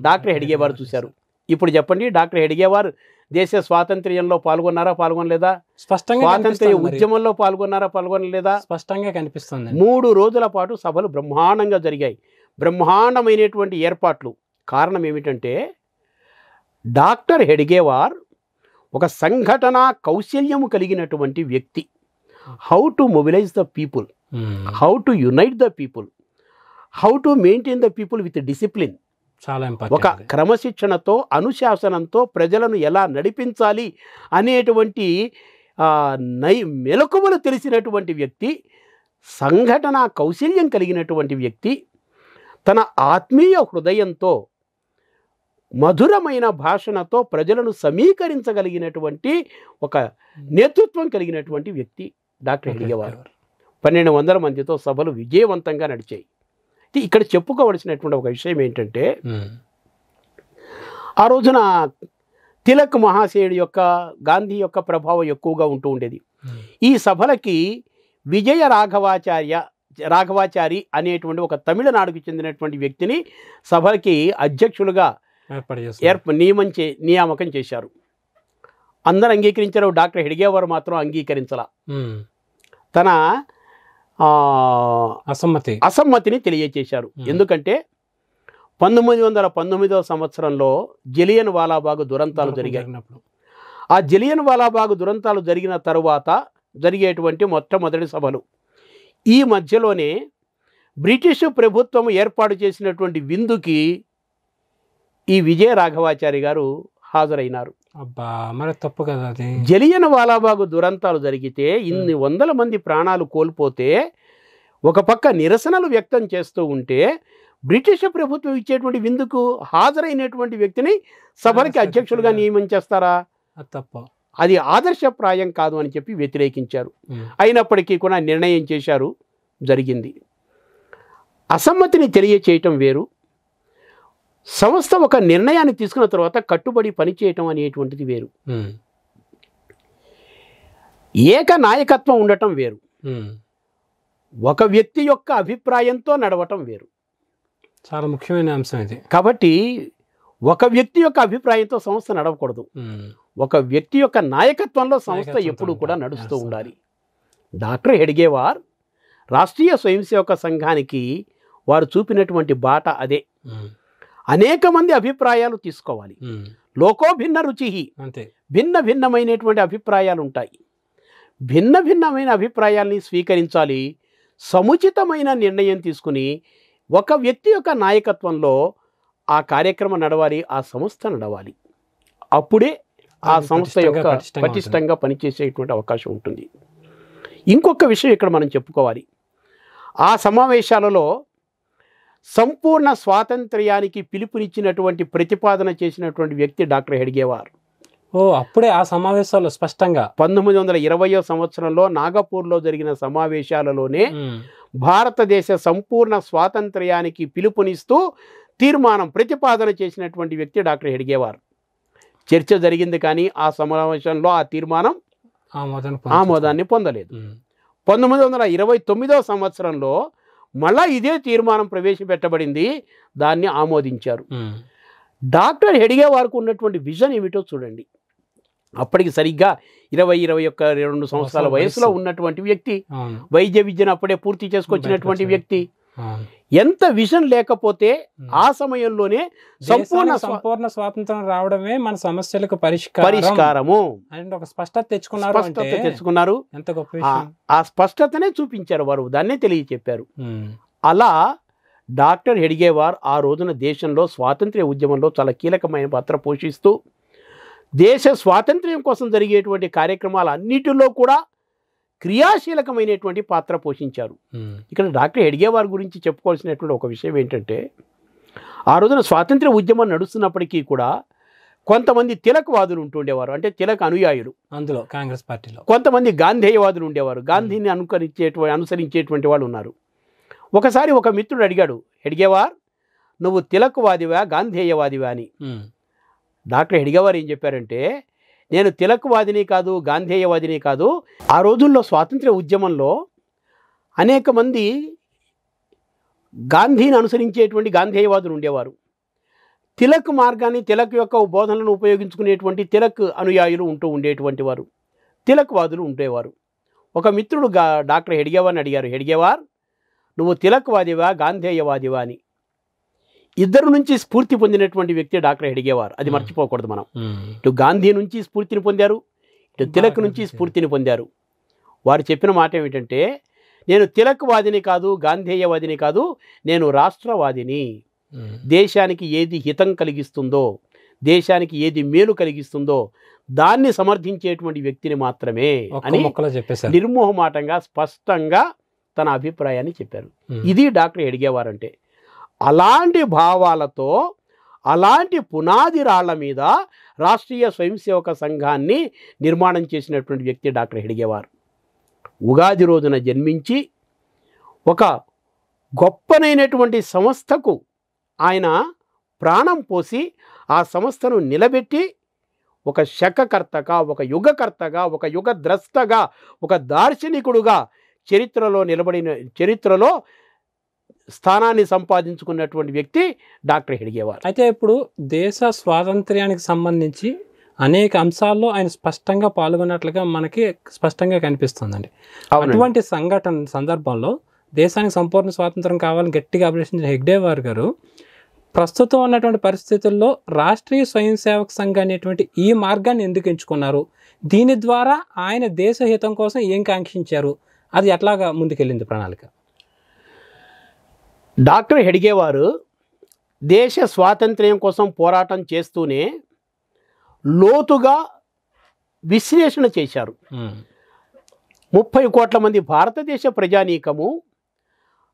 Speaker 2: డాక్టర్ హెడ్గేవార్ చూశారు. ఇప్పుడు చెప్పండి, డాక్టర్ హెడ్గేవార్ దేశ స్వాతంత్ర్యంలో పాల్గొన్నారా, పాల్గొనలేదా? స్వాతంత్ర్య ఉద్యమంలో పాల్గొన్నారా, పాల్గొనలేదా? స్పష్టంగా కనిపిస్తుంది. 3 రోజుల పాటు సభలు బ్రహ్మాండంగా జరిగాయి. బ్రహ్మాండమైనటువంటి ఏర్పాట్లు. కారణం ఏమిటంటే డాక్టర్ హెడ్గేవార్ ఒక సంఘటన కౌశల్యము కలిగినటువంటి వ్యక్తి. How to mobilise the people, how to unite the people, how to maintain the people with discipline. చాలా ఒక క్రమశిక్షణతో, అనుశాసనంతో ప్రజలను ఎలా నడిపించాలి అనేటువంటి మెలకువలు తెలిసినటువంటి వ్యక్తి, సంఘటన కౌశల్యం కలిగినటువంటి వ్యక్తి, తన ఆత్మీయ హృదయంతో, మధురమైన భాషణతో ప్రజలను సమీకరించగలిగినటువంటి ఒక నేతృత్వం కలిగినటువంటి వ్యక్తి డాక్టర్ హెడ్గేవార్. 1,200 మందితో సభలు విజయవంతంగా నడిచాయి. ఇక్కడ చెప్పుకోవలసినటువంటి ఒక విషయం ఏంటంటే, ఆ రోజున తిలక్ మహాశయుడి యొక్క, గాంధీ యొక్క ప్రభావం ఎక్కువగా ఉంటూ ఉండేది. ఈ సభలకి విజయ రాఘవాచారి అనేటువంటి ఒక తమిళనాడుకు చెందినటువంటి వ్యక్తిని సభలకి అధ్యక్షులుగా నియామకం చేశారు. అందరూ అంగీకరించారు, డాక్టర్ హెడ్గేవార్ మాత్రం అంగీకరించాల. తన అసమ్మతిని తెలియచేశారు. ఎందుకంటే 1919వ సంవత్సరంలో జలియన్ వాలాబాగ్ దురంతాలు జరిగాయి. ఆ జలియన్ వాలాబాగ్ దురంతాలు జరిగిన తరువాత జరిగేటువంటి మొట్టమొదటి సభలు. ఈ మధ్యలోనే బ్రిటిష్ ప్రభుత్వం ఏర్పాటు చేసినటువంటి విందుకి ఈ విజయ రాఘవాచారి గారు హాజరైనారు.
Speaker 1: అబ్బా మరి తప్పు కదా అది.
Speaker 2: జలియన్ వాలాబాగు దురంతాలు జరిగితే ఇన్ని వందల మంది ప్రాణాలు కోల్పోతే ఒక పక్క నిరసనలు వ్యక్తం చేస్తూ ఉంటే బ్రిటిష్ ప్రభుత్వం ఇచ్చేటువంటి విందుకు హాజరైనటువంటి వ్యక్తిని సభకి అధ్యక్షులుగా నియమించేస్తారా?
Speaker 1: అది తప్పు.
Speaker 2: అది ఆదర్శప్రాయం కాదు అని చెప్పి వ్యతిరేకించారు. అయినప్పటికీ కూడా నిర్ణయం చేశారు, జరిగింది. అసమ్మతిని తెలియచేయటం వేరు, సంస్థ ఒక నిర్ణయాన్ని తీసుకున్న తర్వాత కట్టుబడి పనిచేయటం అనేటువంటిది వేరు. ఏక నాయకత్వం ఉండటం వేరు, ఒక వ్యక్తి యొక్క అభిప్రాయంతో నడవటం వేరు.
Speaker 1: చాలా ముఖ్యమైన అంశం ఇది.
Speaker 2: కాబట్టి ఒక వ్యక్తి యొక్క అభిప్రాయంతో సంస్థ నడవకూడదు. ఒక వ్యక్తి యొక్క నాయకత్వంలో సంస్థ ఎప్పుడు కూడా నడుస్తూ ఉండాలి. డాక్టర్ హెడ్గేవార్ రాష్ట్రీయ స్వయం సేవక సంఘానికి వారు చూపినటువంటి బాట అదే. అనేక మంది అభిప్రాయాలు తీసుకోవాలి. లోకో భిన్న రుచి, భిన్న భిన్నమైనటువంటి అభిప్రాయాలు ఉంటాయి. భిన్న భిన్నమైన అభిప్రాయాల్ని స్వీకరించాలి. సముచితమైన నిర్ణయం తీసుకుని ఒక వ్యక్తి యొక్క నాయకత్వంలో ఆ కార్యక్రమం నడవాలి, ఆ సంస్థ నడవాలి. అప్పుడే ఆ సంస్థ యొక్క పటిష్టంగా పనిచేసేటువంటి అవకాశం ఉంటుంది. ఇంకొక విషయం ఇక్కడ మనం చెప్పుకోవాలి. ఆ సమావేశాలలో సంపూర్ణ స్వాతంత్ర్యానికి పిలుపునిచ్చినటువంటి ప్రతిపాదన చేసినటువంటి వ్యక్తి డాక్టర్ హెడ్గేవార్.
Speaker 1: అప్పుడే ఆ సమావేశాల్లో స్పష్టంగా
Speaker 2: 1920వ సంవత్సరంలో నాగపూర్లో జరిగిన సమావేశాలలోనే భారతదేశ సంపూర్ణ స్వాతంత్ర్యానికి పిలుపునిస్తూ తీర్మానం ప్రతిపాదన చేసినటువంటి వ్యక్తి డాక్టర్ హెడ్గేవార్. చర్చ జరిగింది కానీ ఆ సమావేశంలో ఆ తీర్మానం ఆమోదాన్ని పొందలేదు. 1929వ సంవత్సరంలో మళ్ళా ఇదే తీర్మానం ప్రవేశపెట్టబడింది, దాన్ని ఆమోదించారు. డాక్టర్ హెడ్గేవార్కు ఉన్నటువంటి విజన్ ఏమిటో చూడండి. అప్పటికి సరిగ్గా 22 సంవత్సరాల వయసులో ఉన్నటువంటి వ్యక్తి, వైద్య విద్యను అప్పుడే పూర్తి చేసుకొచ్చినటువంటి వ్యక్తి. ఎంత విజన్ లేకపోతే ఆ సమయంలోనే
Speaker 1: సంపూర్ణ స్వాతంత్రం రావడమే మన సమస్యలకు పరిష్కారము ఒక స్పష్టత
Speaker 2: తెచ్చుకున్నారు.
Speaker 1: ఎంత గొప్ప విషయం.
Speaker 2: ఆ స్పష్టతనే చూపించారు వారు, దాన్నే తెలియచెప్పారు. అలా డాక్టర్ హెడ్గేవార్ ఆ రోజున దేశంలో స్వాతంత్ర్య ఉద్యమంలో చాలా కీలకమైన పాత్ర పోషిస్తూ దేశ స్వాతంత్ర్యం కోసం జరిగేటువంటి కార్యక్రమాలన్నిటిలో కూడా క్రియాశీలకమైనటువంటి పాత్ర పోషించారు. ఇక్కడ డాక్టర్ హెడ్గేవార్ గురించి చెప్పుకోవాల్సినటువంటి ఒక విషయం ఏంటంటే, ఆ రోజున స్వాతంత్ర్య ఉద్యమం నడుస్తున్నప్పటికీ కూడా కొంతమంది తిలక్వాదులు ఉంటుండేవారు, అంటే తిలక్ అనుయాయులు.
Speaker 1: అందులో కాంగ్రెస్ పార్టీలో కొంతమంది
Speaker 2: గాంధేయవాదులు ఉండేవారు, గాంధీని అనుసరించేటువంటి వాళ్ళు ఉన్నారు. ఒకసారి ఒక మిత్రుడు అడిగాడు, హెడ్గేవార్ నువ్వు తిలక్వాదివా గాంధేయవాదివా అని. డాక్టర్ హెడ్గేవార్ ఏం చెప్పారంటే, నేను తిలక్వాదిని కాదు, గాంధేయవాదిని కాదు. ఆ రోజుల్లో స్వాతంత్ర్య ఉద్యమంలో అనేక మంది గాంధీని అనుసరించేటువంటి గాంధేయవాదులు ఉండేవారు. తిలక్ మార్గాన్ని, తిలక్ యొక్క బోధనలను ఉపయోగించుకునేటువంటి తిలక్ అనుయాయులు ఉండేటువంటి వారు, తిలక్వాదులు ఉండేవారు. ఒక మిత్రుడు డాక్టర్ హెడ్గేవార్ని అడిగారు, హెడ్గేవార్ నువ్వు తిలక్వాదివా గాంధేయవాదివా అని. ఇద్దరు నుంచి స్ఫూర్తి పొందినటువంటి వ్యక్తి డాక్టర్ హెడ్గేవార్, అది మర్చిపోకూడదు మనం. ఇటు గాంధీ నుంచి స్ఫూర్తిని పొందారు, ఇటు తిలక్ నుంచి స్ఫూర్తిని పొందారు. వారు చెప్పిన మాట ఏమిటంటే, నేను తిలక్వాదిని కాదు, గాంధేయవాదిని కాదు, నేను రాష్ట్రవాదిని. దేశానికి ఏది హితం కలిగిస్తుందో, దేశానికి ఏది మేలు కలిగిస్తుందో దాన్ని సమర్థించేటువంటి వ్యక్తిని మాత్రమే అని నిర్మోహమాటంగా స్పష్టంగా తన అభిప్రాయాన్ని చెప్పారు. ఇది డాక్టర్ హెడ్గేవార్ అంటే. అలాంటి భావాలతో, అలాంటి పునాది రాళ్ల మీద రాష్ట్రీయ స్వయం సేవక సంఘాన్ని నిర్మాణం చేసినటువంటి వ్యక్తి డాక్టర్ హెడ్గేవార్. ఉగాది రోజున జన్మించి ఒక గొప్పనైనటువంటి సంస్థకు ఆయన ప్రాణం పోసి ఆ సంస్థను నిలబెట్టి ఒక శకకర్తగా, ఒక యుగకర్తగా, ఒక యుగద్రష్టగా, ఒక దార్శనికుడుగా చరిత్రలో స్థానాన్ని సంపాదించుకున్నటువంటి వ్యక్తి డాక్టర్ హెడ్గేవార్.
Speaker 1: అయితే ఇప్పుడు దేశ స్వాతంత్ర్యానికి సంబంధించి అనేక అంశాల్లో ఆయన స్పష్టంగా పాల్గొన్నట్లుగా మనకి స్పష్టంగా కనిపిస్తుందండి. అటువంటి సందర్భంలో దేశానికి సంపూర్ణ స్వాతంత్రం కావాలని గట్టిగా అభిలషించిన హెడ్గేవార్ గారు ప్రస్తుతం ఉన్నటువంటి పరిస్థితుల్లో రాష్ట్రీయ స్వయం సేవక సంఘం అనేటువంటి ఈ మార్గాన్ని ఎందుకు ఎంచుకున్నారు, దీని ద్వారా ఆయన దేశ హితం కోసం ఏం కాంక్షించారు, అది ఎట్లాగా ముందుకెళ్ళింది ప్రణాళిక?
Speaker 2: డాక్టర్ హెడ్గేవారు దేశ స్వాతంత్ర్యం కోసం పోరాటం చేస్తూనే లోతుగా విశ్లేషణ చేశారు. 30 కోట్ల మంది భారతదేశ ప్రజానీకము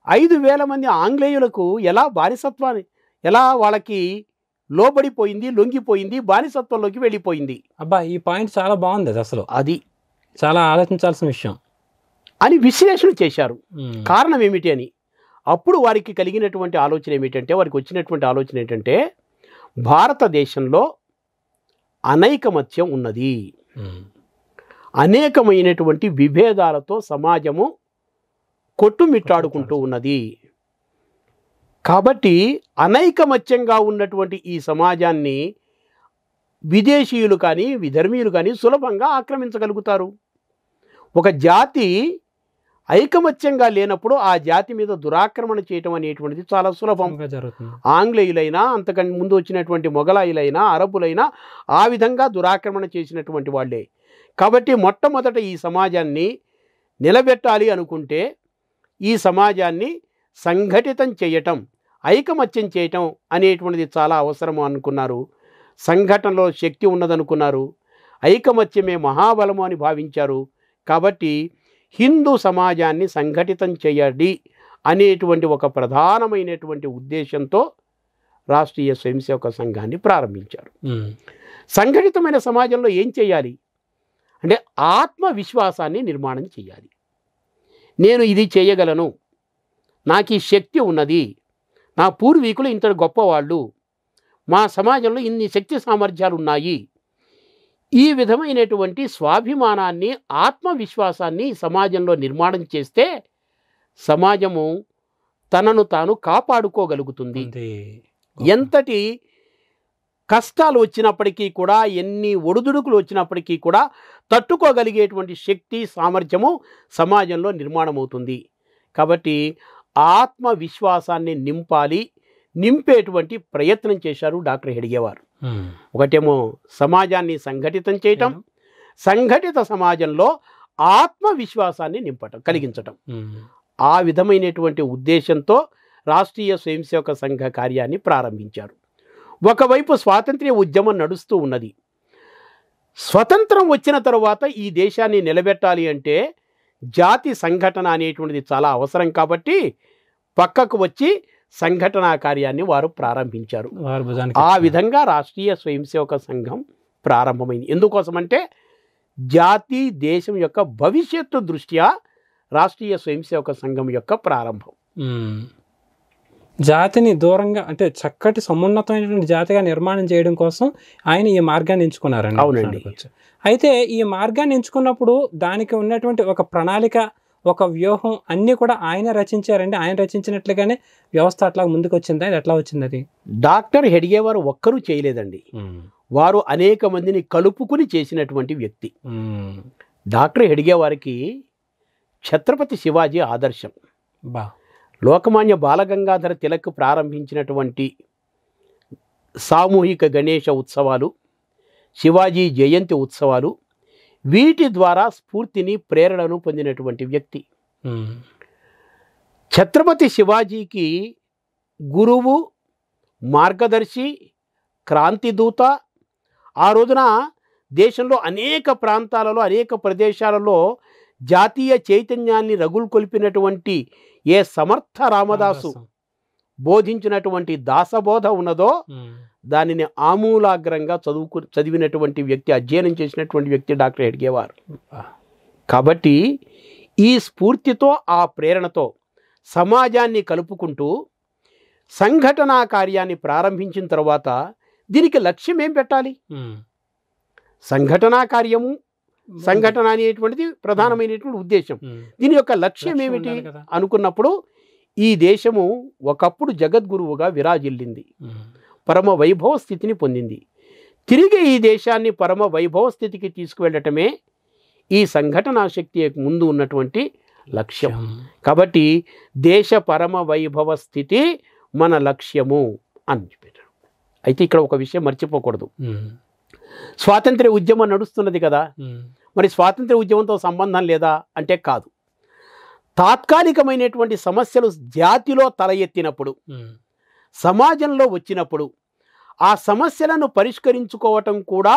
Speaker 2: 5,000 మంది ఆంగ్లేయులకు ఎలా వాళ్ళకి లోబడిపోయింది, లొంగిపోయింది, బానిసత్వంలోకి వెళ్ళిపోయింది.
Speaker 1: అబ్బా, ఈ పాయింట్ చాలా బాగుంది. అసలు
Speaker 2: అది
Speaker 1: చాలా ఆలోచించాల్సిన విషయం
Speaker 2: అని విశ్లేషణ చేశారు. కారణం ఏమిటి అని అప్పుడు వారికి కలిగినటువంటి ఆలోచన ఏమిటంటే, వారికి వచ్చినటువంటి ఆలోచన ఏంటంటే, భారతదేశంలో అనైకమత్యం ఉన్నది, అనేకమైనటువంటి విభేదాలతో సమాజము కొట్టుమిట్టాడుకుంటూ ఉన్నది. కాబట్టి అనైకమత్యంగా ఉన్నటువంటి ఈ సమాజాన్ని విదేశీయులు కానీ విధర్మీయులు కానీ సులభంగా ఆక్రమించగలుగుతారు. ఒక జాతి ఐకమత్యంగా లేనప్పుడు ఆ జాతి మీద దురాక్రమణ చేయటం అనేటువంటిది చాలా సులభం. ఆంగ్లేయులైనా, అంతకంటే ముందు వచ్చినటువంటి మొఘలాయులైనా, అరబులైనా ఆ విధంగా దురాక్రమణ చేసినటువంటి వాళ్ళే. కాబట్టి మొట్టమొదట ఈ సమాజాన్ని నిలబెట్టాలి అనుకుంటే ఈ సమాజాన్ని సంఘటితం చేయటం, ఐకమత్యం చేయటం అనేటువంటిది చాలా అవసరము అనుకున్నారు. సంఘటనలో శక్తి ఉన్నదనుకున్నారు. ఐకమత్యమే మహాబలము అని భావించారు. కాబట్టి హిందూ సమాజాన్ని సంఘటితం చేయాలి అనేటువంటి ఒక ప్రధానమైనటువంటి ఉద్దేశంతో రాష్ట్రీయ స్వయంసేవక సంఘాన్ని ప్రారంభించారు. సంఘటితమైన సమాజంలో ఏం చేయాలి అంటే ఆత్మవిశ్వాసాన్ని నిర్మాణం చేయాలి. నేను ఇది చేయగలను, నాకు ఈ శక్తి ఉన్నది, నా పూర్వీకులు ఇంత గొప్పవాళ్ళు, మా సమాజంలో ఇన్ని శక్తి సామర్థ్యాలు ఉన్నాయి. ఈ విధమైనటువంటి స్వాభిమానాన్ని, ఆత్మవిశ్వాసాన్ని సమాజంలో నిర్మాణం చేస్తే సమాజము తనను తాను కాపాడుకోగలుగుతుంది. ఎంతటి కష్టాలు వచ్చినప్పటికీ కూడా, ఎన్ని ఒడిదుడుకులు వచ్చినప్పటికీ కూడా తట్టుకోగలిగేటువంటి శక్తి, సామర్థ్యము సమాజంలో నిర్మాణమవుతుంది. కాబట్టి ఆత్మవిశ్వాసాన్ని నింపేటువంటి ప్రయత్నం చేశారు డాక్టర్ హెడ్గేవార్. ఒకటేమో సమాజాన్ని సంఘటితం చేయటం, సంఘటిత సమాజంలో ఆత్మవిశ్వాసాన్ని కలిగించటం. ఆ విధమైనటువంటి ఉద్దేశంతో రాష్ట్రీయ స్వయంసేవక సంఘ కార్యాన్ని ప్రారంభించారు. ఒకవైపు స్వాతంత్ర్య ఉద్యమం నడుస్తూ ఉన్నది. స్వతంత్రం వచ్చిన తరువాత ఈ దేశాన్ని నిలబెట్టాలి అంటే జాతి సంఘటన అనేటువంటిది చాలా అవసరం. కాబట్టి పక్కకు వచ్చి సంఘటనా కార్యాన్ని వారు ప్రారంభించారు. ఆ విధంగా రాష్ట్రీయ స్వయంసేవక సంఘం ప్రారంభమైంది. ఎందుకోసమంటే జాతి, దేశం యొక్క భవిష్యత్తు దృష్ట్యా రాష్ట్రీయ స్వయంసేవక సంఘం యొక్క ప్రారంభం.
Speaker 1: జాతిని దూరంగా అంటే చక్కటి సమున్నతమైనటువంటి జాతిగా నిర్మాణం చేయడం కోసం ఆయన ఈ మార్గాన్ని ఎంచుకున్నారండి.
Speaker 2: అవునండి.
Speaker 1: అయితే ఈ మార్గాన్ని ఎంచుకున్నప్పుడు దానికి ఉన్నటువంటి ఒక ప్రణాళిక, ఒక వ్యూహం అన్నీ కూడా ఆయన రచించారండి. ఆయన రచించినట్లుగానే వ్యవస్థ అట్లా ముందుకు వచ్చిందా? ఇది ఎట్లా వచ్చింది? అది
Speaker 2: డాక్టర్ హెడ్గేవార్ ఒక్కరూ చేయలేదండి. వారు అనేక మందిని కలుపుకుని చేసినటువంటి వ్యక్తి. డాక్టర్ హెడ్గేవారికి ఛత్రపతి శివాజీ ఆదర్శం. లోకమాన్య బాలగంగాధర తిలక్ ప్రారంభించినటువంటి సామూహిక గణేష ఉత్సవాలు, శివాజీ జయంతి ఉత్సవాలు, వీటి ద్వారా స్ఫూర్తిని, ప్రేరణను పొందినటువంటి వ్యక్తి. ఛత్రపతి శివాజీకి గురువు, మార్గదర్శి, క్రాంతిదూత. ఆ రోజున దేశంలో అనేక ప్రాంతాలలో, అనేక ప్రదేశాలలో జాతీయ చైతన్యాన్ని రగులుకొల్పినటువంటి ఏ సమర్థ రామదాసు బోధించినటువంటి దాసబోధ ఉన్నదో దానిని ఆమూలాగ్రంగా చదివినటువంటి వ్యక్తి, అధ్యయనం చేసినటువంటి వ్యక్తి డాక్టర్ హెడ్గేవార్. కాబట్టి ఈ స్ఫూర్తితో, ఆ ప్రేరణతో సమాజాన్ని కలుపుకుంటూ సంఘటనా కార్యాన్ని ప్రారంభించిన తర్వాత దీనికి లక్ష్యం ఏం పెట్టాలి? సంఘటనా కార్యము, సంఘటన అనేటువంటిది ప్రధానమైనటువంటి ఉద్దేశం. దీని యొక్క లక్ష్యం ఏమిటి అనుకున్నప్పుడు ఈ దేశము ఒకప్పుడు జగద్గురువుగా విరాజిల్లింది, పరమ వైభవ స్థితిని పొందింది. తిరిగి ఈ దేశాన్ని పరమ వైభవ స్థితికి తీసుకువెళ్ళటమే ఈ సంఘటనా శక్తి ముందు ఉన్నటువంటి లక్ష్యం. కాబట్టి దేశ పరమ వైభవ స్థితి మన లక్ష్యము అని చెప్పారు. అయితే ఇక్కడ ఒక విషయం మర్చిపోకూడదు. స్వాతంత్ర్య ఉద్యమం నడుస్తున్నది కదా, మరి స్వాతంత్ర్య ఉద్యమంతో సంబంధం లేదా అంటే కాదు. తాత్కాలికమైనటువంటి సమస్యలు జాతిలో తల ఎత్తినప్పుడు, సమాజంలో వచ్చినప్పుడు ఆ సమస్యలను పరిష్కరించుకోవటం కూడా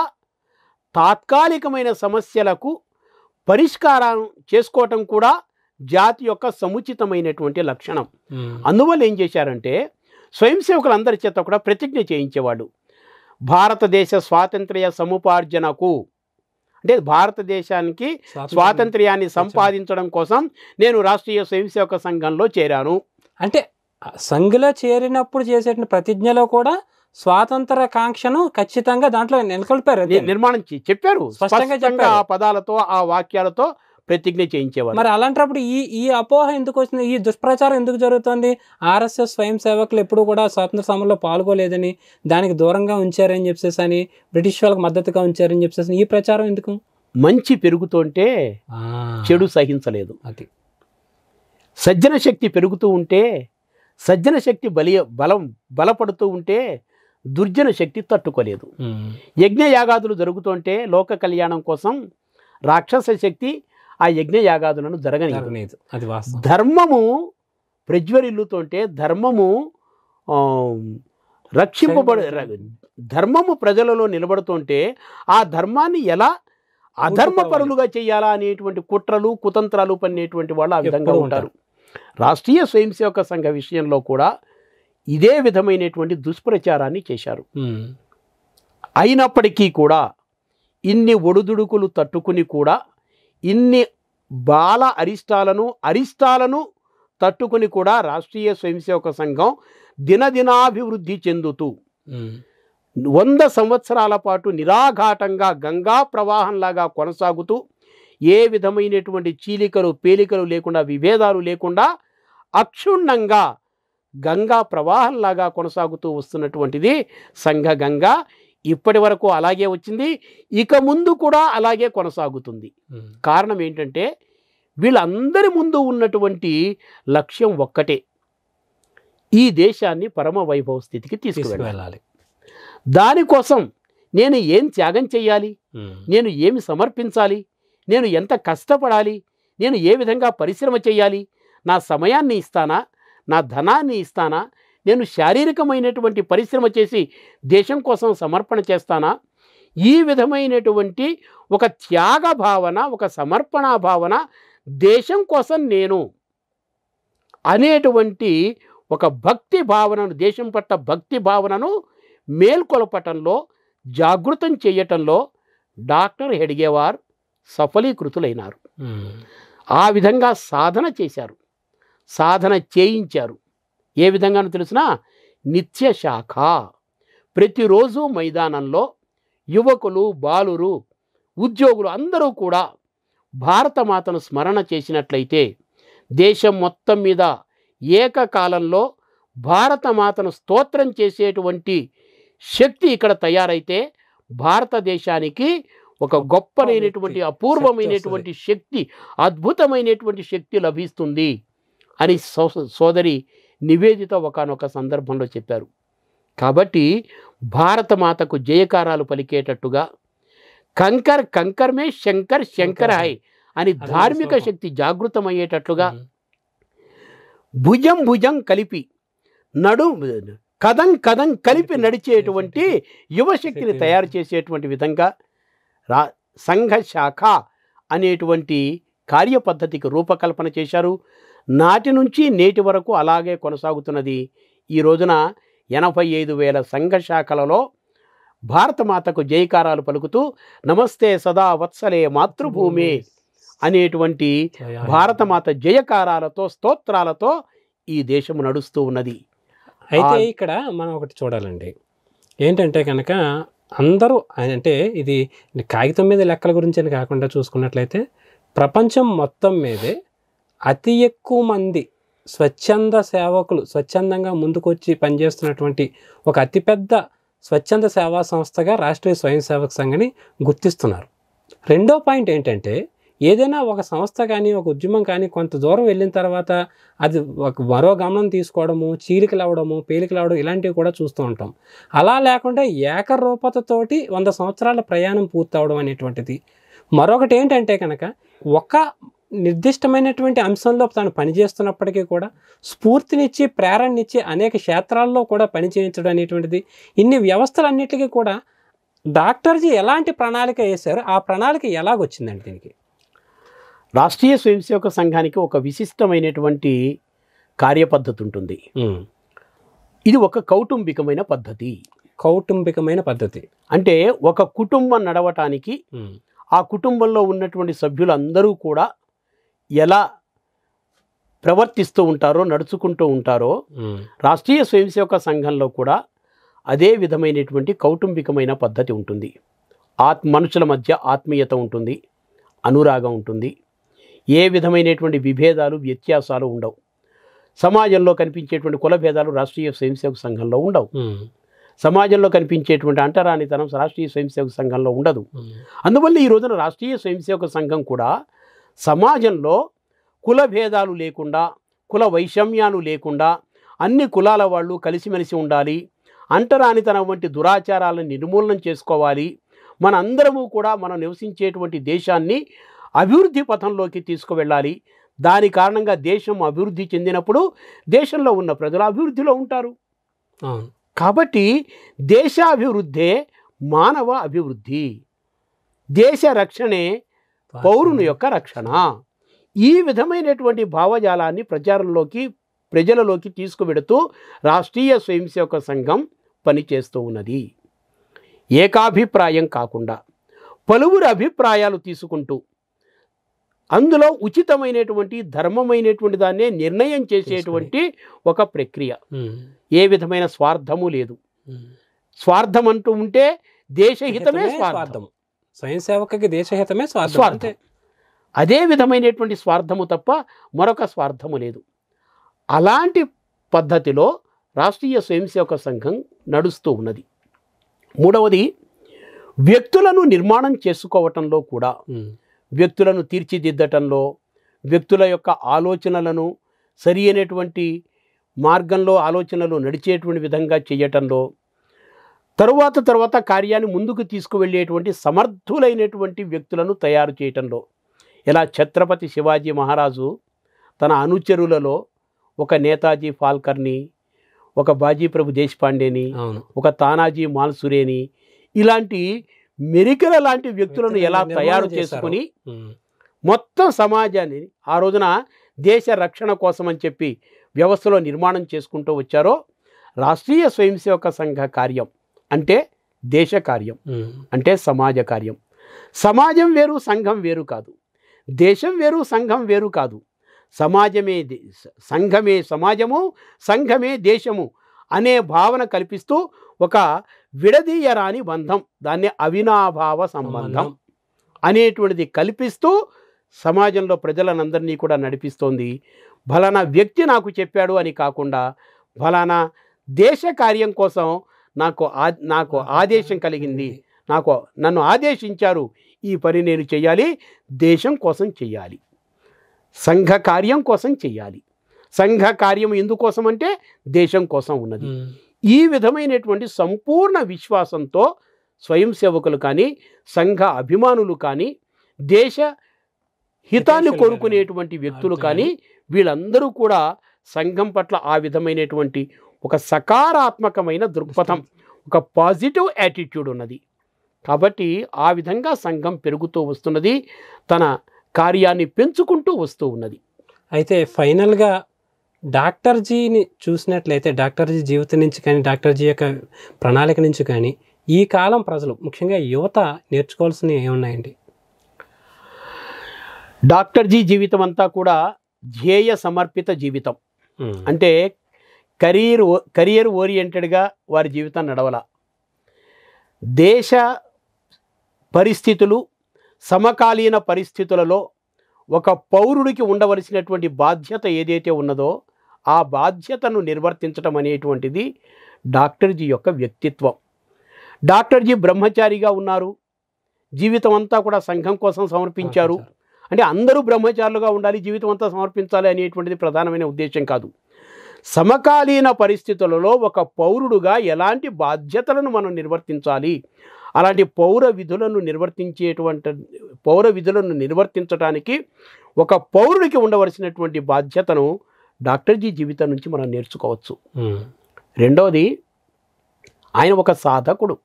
Speaker 2: తాత్కాలికమైన సమస్యలకు పరిష్కారం చేసుకోవటం కూడా జాతి యొక్క సముచితమైనటువంటి లక్షణం. అందువల్ల ఏం చేశారంటే స్వయం సేవకులందరి చేత కూడా ప్రతిజ్ఞ చేయించేవాడు. భారతదేశ స్వాతంత్ర్య సముపార్జనకు, అంటే భారతదేశానికి స్వాతంత్ర్యాన్ని సంపాదించడం కోసం నేను రాష్ట్రీయ స్వయం సేవక సంఘంలో చేరాను.
Speaker 1: అంటే సంఘంలో చేరినప్పుడు చేసే ప్రతిజ్ఞలో కూడా స్వాతంత్ర కాంక్షను ఖచ్చితంగా దాంట్లో నెలకొల్పారు,
Speaker 2: నిర్మాణం చెప్పారు.
Speaker 1: స్పష్టంగా చెప్పారు.
Speaker 2: ఆ పదాలతో ఆ వాక్యాలతో ప్రతిజ్ఞ చేయించేవారు.
Speaker 1: మరి అలాంటప్పుడు ఈ అపోహ ఎందుకు వచ్చింది? ఈ దుష్ప్రచారం ఎందుకు జరుగుతుంది? ఆర్ఎస్ఎస్ స్వయం సేవకులు ఎప్పుడు కూడా స్వాతంత్ర సమరంలో పాల్గొలేదని, దానికి దూరంగా ఉంచారని చెప్పేసి అని, బ్రిటిష్ వాళ్ళకి మద్దతుగా ఉంచారని చెప్పేసి ఈ ప్రచారం ఎందుకు?
Speaker 2: మంచి పెరుగుతుంటే చెడు సహించలేదు.
Speaker 1: అది
Speaker 2: సజ్జన శక్తి పెరుగుతూ ఉంటే, సజ్జన శక్తి బలపడుతూ ఉంటే దుర్జన శక్తి తట్టుకోలేదు. యజ్ఞయాగాదులు జరుగుతుంటే లోక కళ్యాణం కోసం రాక్షస శక్తి ఆ యజ్ఞయాగాదులను జరగలేదు. ధర్మము ప్రజ్వరిల్లుతుంటే, ధర్మము ధర్మము ప్రజలలో నిలబడుతుంటే ఆ ధర్మాన్ని ఎలా అధర్మపరులుగా చేయాలా అనేటువంటి కుట్రలు కుతంత్రాలు పన్నేటువంటి వాళ్ళు ఆ విధంగా ఉంటారు. రాష్ట్రీయ స్వయం సేవక సంఘ విషయంలో కూడా ఇదే విధమైనటువంటి దుష్ప్రచారాన్ని చేశారు. అయినప్పటికీ కూడా ఇన్ని ఒడుదుడుకులు తట్టుకుని కూడా, ఇన్ని అరిష్టాలను తట్టుకుని కూడా రాష్ట్రీయ స్వయం సేవక సంఘం దినదినాభివృద్ధి చెందుతూ 100 సంవత్సరాల పాటు నిరాఘాటంగా గంగా ప్రవాహంలాగా కొనసాగుతూ, ఏ విధమైనటువంటి చీలికలు పేలికలు లేకుండా, విభేదాలు లేకుండా అక్షుణ్ణంగా గంగా ప్రవాహంలాగా కొనసాగుతూ వస్తున్నటువంటిది సంఘ గంగా. ఇప్పటి వరకు అలాగే వచ్చింది, ఇక ముందు కూడా అలాగే కొనసాగుతుంది. కారణం ఏంటంటే వీళ్ళందరి ముందు ఉన్నటువంటి లక్ష్యం ఒక్కటే, ఈ దేశాన్ని పరమ వైభవ స్థితికి తీసుకువెళ్ళాలి. దానికోసం నేను ఏం త్యాగం చేయాలి, నేను ఏమి సమర్పించాలి, నేను ఎంత కష్టపడాలి, నేను ఏ విధంగా పరిశ్రమ చేయాలి, నా సమయాన్ని ఇస్తానా, నా ధనాన్ని ఇస్తానా, నేను శారీరకమైనటువంటి పరిశ్రమ చేసి దేశం కోసం సమర్పణ చేస్తానా, ఈ విధమైనటువంటి ఒక త్యాగ భావన, ఒక సమర్పణ భావన, దేశం కోసం నేను అనేటువంటి ఒక భక్తి భావనను, దేశం పట్ల భక్తి భావనను మేల్కొల్పటంలో, జాగృతం చేయటంలో డాక్టర్ హెడ్గేవార్ సఫలీకృతులైనారు. ఆ విధంగా సాధన చేశారు, సాధన చేయించారు. ఏ విధంగానో తెలిసినా నిత్య శాఖ. ప్రతిరోజు మైదానంలో యువకులు, బాలురు, ఉద్యోగులు అందరూ కూడా భారతమాతను స్మరణ చేసినట్లయితే దేశం మొత్తం మీద ఏకకాలంలో భారతమాతను స్తోత్రం చేసేటువంటి శక్తి ఇక్కడ తయారైతే భారతదేశానికి ఒక గొప్పనైనటువంటి, అపూర్వమైనటువంటి శక్తి, అద్భుతమైనటువంటి శక్తి లభిస్తుంది అని సోదరి నివేదిత ఒకానొక సందర్భంలో చెప్పారు. కాబట్టి భారతమాతకు జయకారాలు పలికేటట్టుగా కంకర్ మే శంకర్ శంకర్ హై అని ధార్మిక శక్తి జాగృతమయ్యేటట్లుగా, భుజం కలిపి కదం కలిపి నడిచేటువంటి యువశక్తిని తయారు చేసేటువంటి విధంగా సంఘ శాఖ అనేటువంటి కార్యపద్ధతికి రూపకల్పన చేశారు. నాటి నుంచి నేటి వరకు అలాగే కొనసాగుతున్నది. ఈ రోజున 85,000 సంఘ శాఖలలో భారతమాతకు జయకారాలు పలుకుతూ నమస్తే సదా వత్సలే మాతృభూమి అనేటువంటి భారతమాత జయకారాలతో, స్తోత్రాలతో ఈ దేశము నడుస్తూ ఉన్నది.
Speaker 1: అయితే ఇక్కడ మనం ఒకటి చూడాలండి, ఏంటంటే కనుక అందరూ, అంటే ఇది కాగితం మీద లెక్కల గురించి అని కాకుండా చూసుకున్నట్లయితే ప్రపంచం మొత్తం మీదే అతి ఎక్కువ మంది స్వచ్ఛంద సేవకులు స్వచ్ఛందంగా ముందుకొచ్చి పనిచేస్తున్నటువంటి ఒక అతిపెద్ద స్వచ్ఛంద సేవా సంస్థగా రాష్ట్రీయ స్వయం సేవక సంఘని గుర్తిస్తున్నారు. రెండో పాయింట్ ఏంటంటే, ఏదైనా ఒక సంస్థ కానీ ఒక ఉద్యమం కానీ కొంత దూరం వెళ్ళిన తర్వాత అది ఒక మరో గమనం తీసుకోవడము, చీలికలు అవ్వడము, పేలికలు అవ్వడం ఇలాంటివి కూడా చూస్తూ ఉంటాం. అలా లేకుండా ఏకరూపతతోటి 100 సంవత్సరాల ప్రయాణం పూర్తవడం అనేటువంటిది. మరొకటి ఏంటంటే కనుక ఒక నిర్దిష్టమైనటువంటి అంశంలో తాను పనిచేస్తున్నప్పటికీ కూడా స్ఫూర్తినిచ్చి ప్రేరణనిచ్చి అనేక క్షేత్రాల్లో కూడా పనిచేయించడం అనేటువంటిది, ఇన్ని వ్యవస్థలన్నిటికీ కూడా డాక్టర్జీ ఎలాంటి ప్రణాళిక వేశారు, ఆ ప్రణాళిక ఎలాగొచ్చిందండి దీనికి?
Speaker 2: రాష్ట్రీయ స్వయం సేవక సంఘానికి ఒక విశిష్టమైనటువంటి కార్యపద్ధతి ఉంటుంది. ఇది ఒక కౌటుంబికమైన పద్ధతి.
Speaker 1: కౌటుంబికమైన పద్ధతి
Speaker 2: అంటే ఒక కుటుంబం నడవటానికి ఆ కుటుంబంలో ఉన్నటువంటి సభ్యులందరూ కూడా ఎలా ప్రవర్తిస్తూ ఉంటారో, నడుచుకుంటూ ఉంటారో, రాష్ట్రీయ స్వయం సేవక సంఘంలో కూడా అదే విధమైనటువంటి కౌటుంబికమైన పద్ధతి ఉంటుంది. మనుషుల మధ్య ఆత్మీయత ఉంటుంది, అనురాగం ఉంటుంది, ఏ విధమైనటువంటి విభేదాలు, వ్యత్యాసాలు ఉండవు. సమాజంలో కనిపించేటువంటి కుల భేదాలు రాష్ట్రీయ స్వయం సేవక సంఘంలో ఉండవు. సమాజంలో కనిపించేటువంటి అంటరానితనం రాష్ట్రీయ స్వయం సేవక సంఘంలో ఉండదు. అందువల్ల ఈ రోజున రాష్ట్రీయ స్వయం సేవక సంఘం కూడా సమాజంలో కుల భేదాలు లేకుండా, కుల వైషమ్యాలు లేకుండా అన్ని కులాల వాళ్ళు కలిసిమెలిసి ఉండాలి, అంటరానితనం వంటి దురాచారాలను నిర్మూలన చేసుకోవాలి, మన అందరము కూడా మనం నివసించేటువంటి దేశాన్ని అభివృద్ధి పథంలోకి తీసుకువెళ్ళాలి. దాని కారణంగా దేశం అభివృద్ధి చెందినప్పుడు దేశంలో ఉన్న ప్రజలు అభివృద్ధిలో ఉంటారు. కాబట్టి దేశాభివృద్ధే మానవ అభివృద్ధి, దేశ రక్షణే పౌరుని యొక్క రక్షణ. ఈ విధమైనటువంటి భావజాలాన్ని ప్రజలలోకి తీసుకువెడుతూ రాష్ట్రీయ స్వయం సేవక సంఘం పనిచేస్తూ ఉన్నది. ఏకాభిప్రాయం కాకుండా పలువురు అభిప్రాయాలు తీసుకుంటూ అందులో ఉచితమైనటువంటి ధర్మమైనటువంటి దాన్నే నిర్ణయం చేసేటువంటి ఒక ప్రక్రియ. ఏ విధమైన స్వార్థము లేదు. స్వార్థం అంటూ ఉంటే దేశహితమే స్వార్థం.
Speaker 1: స్వయం సేవకకి దేశహితమే స్వార్థం.
Speaker 2: అదే విధమైనటువంటి స్వార్థము తప్ప మరొక స్వార్థము లేదు. అలాంటి పద్ధతిలో రాష్ట్రీయ స్వయం సేవక సంఘం నడుస్తూ ఉన్నది. మూడవది, వ్యక్తులను నిర్మాణం చేసుకోవటంలో కూడా, వ్యక్తులను తీర్చిదిద్దటంలో, వ్యక్తుల యొక్క ఆలోచనలను సరి అయినటువంటి మార్గంలో ఆలోచనలు నడిచేటువంటి విధంగా చేయటంలో, తరువాత కార్యాన్ని ముందుకు తీసుకువెళ్ళేటువంటి సమర్థులైనటువంటి వ్యక్తులను తయారు చేయటంలో, ఇలా ఛత్రపతి శివాజీ మహారాజు తన అనుచరులలో ఒక నేతాజీ ఫాల్కర్ని, ఒక బాజీప్రభు దేశపాండేని, ఒక తానాజీ మాల్సురేని, ఇలాంటి మెరికల లాంటి వ్యక్తులను ఎలా తయారు చేసుకుని మొత్తం సమాజాన్ని ఆ రోజున దేశ రక్షణ కోసం అని చెప్పి వ్యవస్థలో నిర్మాణం చేసుకుంటూ వచ్చారో, రాష్ట్రీయ స్వయం సేవక సంఘ కార్యం అంటే దేశ కార్యం, అంటే సమాజ కార్యం. సమాజం వేరు, సంఘం వేరు కాదు. దేశం వేరు, సంఘం వేరు కాదు. సంఘమే సమాజము, సంఘమే దేశము అనే భావన కల్పిస్తూ ఒక విడదీయరాని బంధం, దాన్ని అవినాభావ సంబంధం అనేటువంటిది కల్పిస్తూ సమాజంలో ప్రజలనందరినీ కూడా నడిపిస్తోంది. ఫలానా వ్యక్తి నాకు చెప్పాడు అని కాకుండా, ఫలానా దేశ కార్యం కోసం నాకు ఆదేశం కలిగింది, నన్ను ఆదేశించారు, ఈ పని నేను చెయ్యాలి, దేశం కోసం చెయ్యాలి, సంఘ కార్యం కోసం చెయ్యాలి. సంఘ కార్యం ఎందుకోసం అంటే దేశం కోసం ఉన్నది. ఈ విధమైనటువంటి సంపూర్ణ విశ్వాసంతో స్వయం సేవకులు కానీ, సంఘ అభిమానులు కానీ, దేశ హితాన్ని కోరుకునేటువంటి వ్యక్తులు కానీ, వీళ్ళందరూ కూడా సంఘం పట్ల ఆ విధమైనటువంటి ఒక సకారాత్మకమైన దృక్పథం, ఒక పాజిటివ్ యాటిట్యూడ్ ఉన్నది. కాబట్టి ఆ విధంగా సంఘం పెరుగుతూ వస్తున్నది, తన కార్యాన్ని పెంచుకుంటూ వస్తూ ఉన్నది.
Speaker 1: అయితే ఫైనల్గా డాక్టర్జీని చూసినట్లయితే, డాక్టర్జీ జీవితం నుంచి కానీ, డాక్టర్జీ యొక్క ప్రణాళిక నుంచి కానీ ఈ కాలం ప్రజలు, ముఖ్యంగా యువత నేర్చుకోవాల్సినవి ఏమున్నాయండి?
Speaker 2: డాక్టర్జీ జీవితం అంతా కూడా ధ్యేయ సమర్పిత జీవితం. అంటే కెరియర్ ఓరియంటెడ్గా వారి జీవితం నడవల. దేశ పరిస్థితులు, సమకాలీన పరిస్థితులలో ఒక పౌరుడికి ఉండవలసినటువంటి బాధ్యత ఏదైతే ఉన్నదో ఆ బాధ్యతను నిర్వర్తించడం అనేటువంటిది డాక్టర్జీ యొక్క వ్యక్తిత్వం. డాక్టర్జీ బ్రహ్మచారిగా ఉన్నారు, జీవితం అంతా కూడా సంఘం కోసం సమర్పించారు. అంటే అందరూ బ్రహ్మచారులుగా ఉండాలి, జీవితం అంతా సమర్పించాలి అనేటువంటిది ప్రధానమైన ఉద్దేశం కాదు. సమకాలీన పరిస్థితులలో ఒక పౌరుడుగా ఎలాంటి బాధ్యతలను మనం నిర్వర్తించాలి, అలాంటి పౌర విధులను నిర్వర్తించేటువంటి పౌర విధులను నిర్వర్తించడానికి ఒక పౌరుడికి ఉండవలసినటువంటి బాధ్యతను డాక్టర్ జీ జీవితం నుంచి మనం నేర్చుకోవచ్చు. రెండవది, ఆయన ఒక సాధకుడు.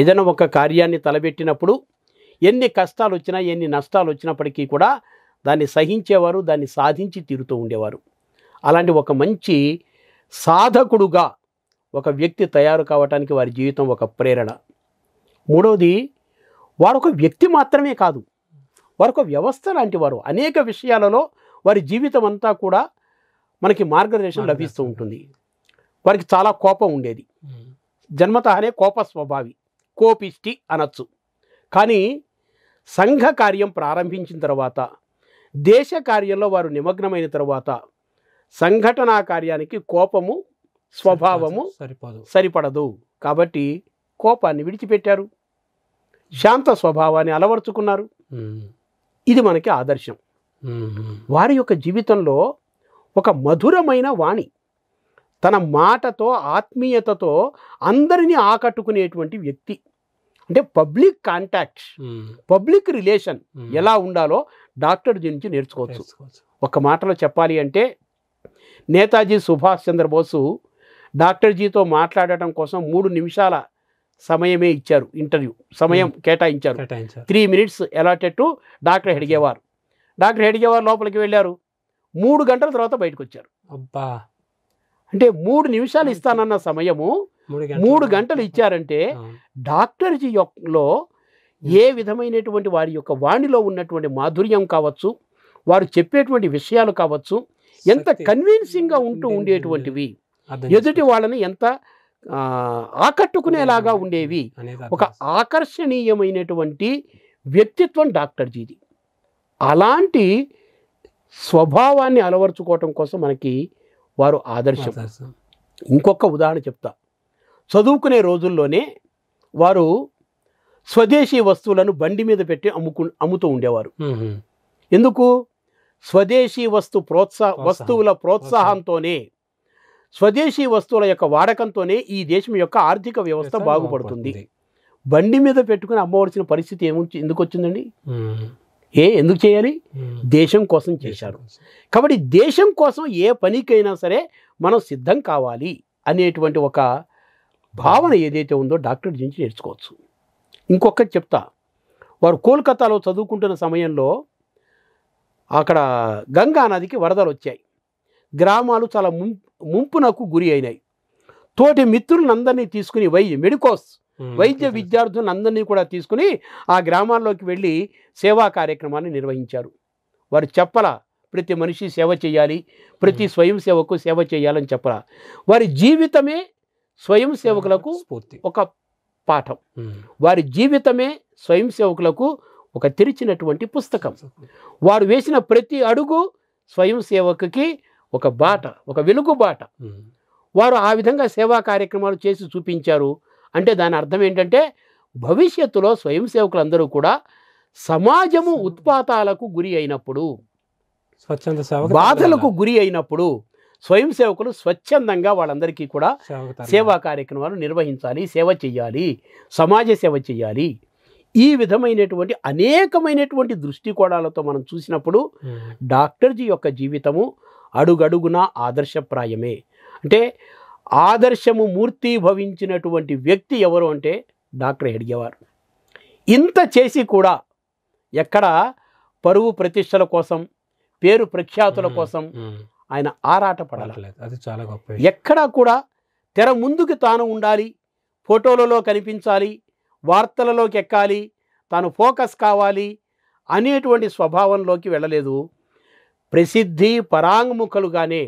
Speaker 2: ఏదైనా ఒక కార్యాన్ని తలబెట్టినప్పుడు ఎన్ని కష్టాలు వచ్చినా ఎన్ని నష్టాలు వచ్చినప్పటికీ కూడా దాన్ని సహించేవారు, దాన్ని సాధించి తీరుతూ ఉండేవారు. అలాంటి ఒక మంచి సాధకుడుగా ఒక వ్యక్తి తయారు కావటానికి వారి జీవితం ఒక ప్రేరణ. మూడవది, వారు ఒక వ్యక్తి మాత్రమే కాదు, వారు ఒక వ్యవస్థ లాంటి వారు. అనేక విషయాలలో వారి జీవితం అంతా కూడా మనకి మార్గదర్శనం లభిస్తూ ఉంటుంది. వారికి చాలా కోపం ఉండేది, జన్మతఃనే కోప స్వభావి, కోపిష్టి అనొచ్చు. కానీ సంఘ కార్యం ప్రారంభించిన తర్వాత, దేశ కార్యంలో వారు నిమగ్నమైన తర్వాత సంఘటనా కార్యానికి కోపము స్వభావము సరిపడదు. కాబట్టి కోపాన్ని విడిచిపెట్టారు, శాంత స్వభావాన్ని అలవర్చుకున్నారు. ఇది మనకి ఆదర్శం. వారి యొక్క జీవితంలో ఒక మధురమైన వాణి, తన మాటతో ఆత్మీయతతో అందరినీ ఆకట్టుకునేటువంటి వ్యక్తి. అంటే పబ్లిక్ కాంటాక్ట్, పబ్లిక్ రిలేషన్ ఎలా ఉండాలో డాక్టర్ జీ నుంచి నేర్చుకోవచ్చు. ఒక మాటలో చెప్పాలి అంటే, నేతాజీ సుభాష్ చంద్రబోసు డాక్టర్ జీతో మాట్లాడటం కోసం 3 నిమిషాల సమయమే ఇచ్చారు, ఇంటర్వ్యూ సమయం కేటాయించారు. 3 minutes allotted to doctor Hedgewar. Doctor Hedgewar లోపలికి వెళ్ళారు, 3 గంటల తర్వాత బయటకు వచ్చారు. అంటే 3 నిమిషాలు ఇస్తానన్న సమయము 3 గంటలు ఇచ్చారంటే డాక్టర్ జీ లో ఏ విధమైనటువంటి వారి యొక్క వాణిలో ఉన్నటువంటి మాధుర్యం కావచ్చు, వారు చెప్పేటువంటి విషయాలు కావచ్చు, ఎంత కన్విన్సింగ్గా ఉంటూ ఉండేటువంటివి, ఎదుటి వాళ్ళని ఎంత ఆకట్టుకునేలాగా ఉండేవి. ఒక ఆకర్షణీయమైనటువంటి వ్యక్తిత్వం డాక్టర్ జీది. అలాంటి స్వభావాన్ని అలవర్చుకోవటం కోసం మనకి వారు ఆదర్శం. ఇంకొక ఉదాహరణ చెప్తా. చదువుకునే రోజుల్లోనే వారు స్వదేశీ వస్తువులను బండి మీద పెట్టి అమ్ముతూ ఉండేవారు. ఎందుకు? స్వదేశీ వస్తువుల ప్రోత్సాహంతోనే, స్వదేశీ వస్తువుల యొక్క వాడకంతోనే ఈ దేశం యొక్క ఆర్థిక వ్యవస్థ బాగుపడుతుంది. బండి మీద పెట్టుకుని అమ్మవలసిన పరిస్థితి ఎందుకు వచ్చిందండి? ఎందుకు చేయాలి? దేశం కోసం చేశారు. కాబట్టి దేశం కోసం ఏ పనికైనా సరే మనం సిద్ధం కావాలి అనేటువంటి ఒక భావన ఏదైతే ఉందో డాక్టర్ నుంచి నేర్చుకోవచ్చు. ఇంకొకటి చెప్తా. వారు కోల్కతాలో చదువుకుంటున్న సమయంలో అక్కడ గంగా నదికి వరదలు వచ్చాయి. గ్రామాలు చాలా ముంపునకు గురి అయినాయి. తోటి మిత్రులందరినీ తీసుకుని వైద్య విద్యార్థులందరినీ కూడా తీసుకుని ఆ గ్రామాల్లోకి వెళ్ళి సేవా కార్యక్రమాన్ని నిర్వహించారు. వారు చెప్పలా ప్రతి మనిషి సేవ చేయాలి, ప్రతి స్వయం సేవకు సేవ చేయాలని చెప్పలా. వారి జీవితమే స్వయం సేవకులకు ఒక పాఠం. వారి జీవితమే స్వయం సేవకులకు ఒక తెరిచినటువంటి పుస్తకం. వారు వేసిన ప్రతి అడుగు స్వయం సేవకుకి ఒక బాట, ఒక వెలుగు బాట. వారు ఆ విధంగా సేవా కార్యక్రమాలు చేసి చూపించారు. అంటే దాని అర్థం ఏంటంటే, భవిష్యత్తులో స్వయం సేవకులందరూ కూడా సమాజము ఉత్పాతాలకు గురి అయినప్పుడు, బాధలకు గురి అయినప్పుడు స్వయం సేవకులు స్వచ్ఛందంగా వాళ్ళందరికీ కూడా సేవా కార్యక్రమాలు నిర్వహించాలి, సేవ చేయాలి, సమాజ సేవ చేయాలి. ఈ విధమైనటువంటి అనేకమైనటువంటి దృష్టికోణాలతో మనం చూసినప్పుడు డాక్టర్ జీ యొక్క జీవితము అడుగడుగునా ఆదర్శప్రాయమే. అంటే ఆదర్శము మూర్తీభవించినటువంటి వ్యక్తి ఎవరు అంటే డాక్టర్ హెడ్గేవార్. ఇంత చేసి కూడా ఎక్కడ పరువు ప్రతిష్టల కోసం, పేరు ప్రఖ్యాతుల కోసం ఆయన ఆరాట పడలేదు. అది చాలా గొప్ప. ఎక్కడా కూడా తెర ముందుకు తాను ఉండాలి, ఫోటోలలో కనిపించాలి, వార్తలలోకి ఎక్కాలి, తాను ఫోకస్ కావాలి అనేటువంటి స్వభావంలోకి వెళ్ళలేదు. ప్రసిద్ధి పరాంగుముఖలుగానే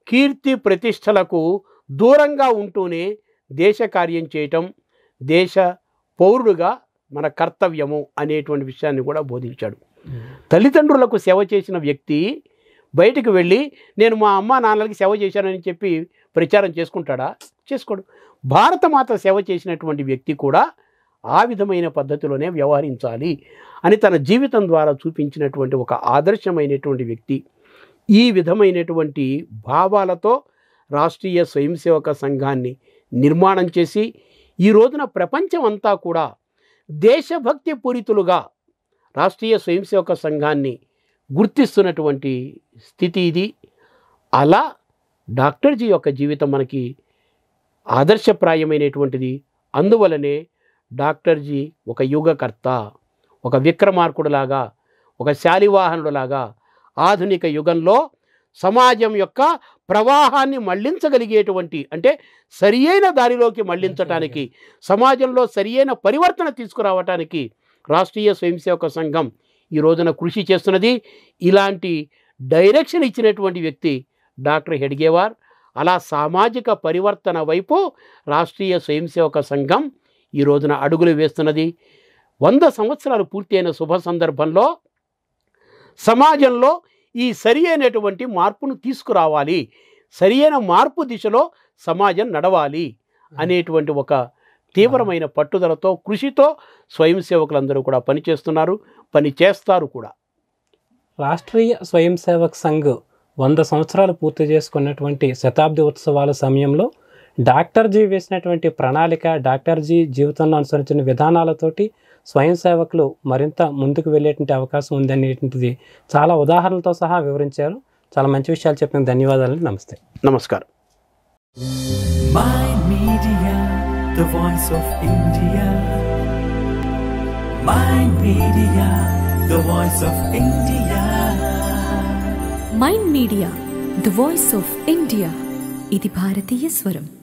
Speaker 2: కీర్తి ప్రతిష్టలకు దూరంగా ఉంటూనే దేశ కార్యం చేయటం, దేశ పౌరుడుగా మన కర్తవ్యము అనేటువంటి విషయాన్ని కూడా బోధించాడు. తల్లిదండ్రులకు సేవ చేసిన వ్యక్తి బయటకు వెళ్ళి నేను మా అమ్మ నాన్నలకి సేవ చేశానని చెప్పి ప్రచారం చేసుకుంటాడా? చేసుకోడు. భారతమాత సేవ చేసినటువంటి వ్యక్తి కూడా ఆ విధమైన పద్ధతిలోనే వ్యవహరించాలి అని తన జీవితం ద్వారా చూపించినటువంటి ఒక ఆదర్శమైనటువంటి వ్యక్తి. ఈ విధమైనటువంటి భావాలతో రాష్ట్రీయ స్వయం సేవక సంఘాన్ని నిర్మాణం చేసి ఈ రోజున ప్రపంచం అంతా కూడా దేశభక్తి పూరితులుగా రాష్ట్రీయ స్వయం సేవక సంఘాన్ని గుర్తిస్తున్నటువంటి స్థితి ఇది. అలా డాక్టర్జీ యొక్క జీవితం మనకి ఆదర్శప్రాయమైనటువంటిది. అందువలనే డాక్టర్జీ ఒక యుగకర్త, ఒక విక్రమార్కుడులాగా, ఒక శాలివాహనుడులాగా ఆధునిక యుగంలో సమాజం యొక్క ప్రవాహాన్ని మళ్లించగలిగేటువంటి, అంటే సరియైన దారిలోకి మళ్లించటానికి, సమాజంలో సరియైన పరివర్తన తీసుకురావటానికి రాష్ట్రీయ స్వయం సేవక సంఘం ఈ రోజున కృషి చేస్తున్నది. ఇలాంటి డైరెక్షన్ ఇచ్చినటువంటి వ్యక్తి డాక్టర్ హెడ్గేవార్. అలా సామాజిక పరివర్తన వైపు రాష్ట్రీయ స్వయం సేవక సంఘం ఈ రోజున అడుగులు వేస్తున్నది. 100 సంవత్సరాలు పూర్తి అయిన శుభ సందర్భంలో సమాజంలో ఈ సరి అయినటువంటి మార్పును తీసుకురావాలి, సరి అయిన మార్పు దిశలో సమాజం నడవాలి అనేటువంటి ఒక తీవ్రమైన పట్టుదలతో, కృషితో స్వయం సేవకులందరూ కూడా పనిచేస్తున్నారు, పని చేస్తారు కూడా.
Speaker 1: రాష్ట్రీయ స్వయం సేవక్ సంఘ్ 100 సంవత్సరాలు పూర్తి చేసుకున్నటువంటి శతాబ్ది ఉత్సవాల సమయంలో డాక్టర్జీ వేసినటువంటి ప్రణాళిక, డాక్టర్జీ జీవితంలో అనుసరించిన విధానాలతోటి స్వయం సేవకులు మరింత ముందుకు వెళ్ళేటువంటి అవకాశం ఉందనేటువంటిది చాలా ఉదాహరణలతో సహా వివరించారు. చాలా మంచి విషయాలు చెప్పిన ధన్యవాదాలు. నమస్తే.
Speaker 2: నమస్కారం.
Speaker 3: Mind Media, the voice of India. Mind Media, the voice of India.
Speaker 4: Mind media, the voice of India. ఇది భారతీయ స్వరం.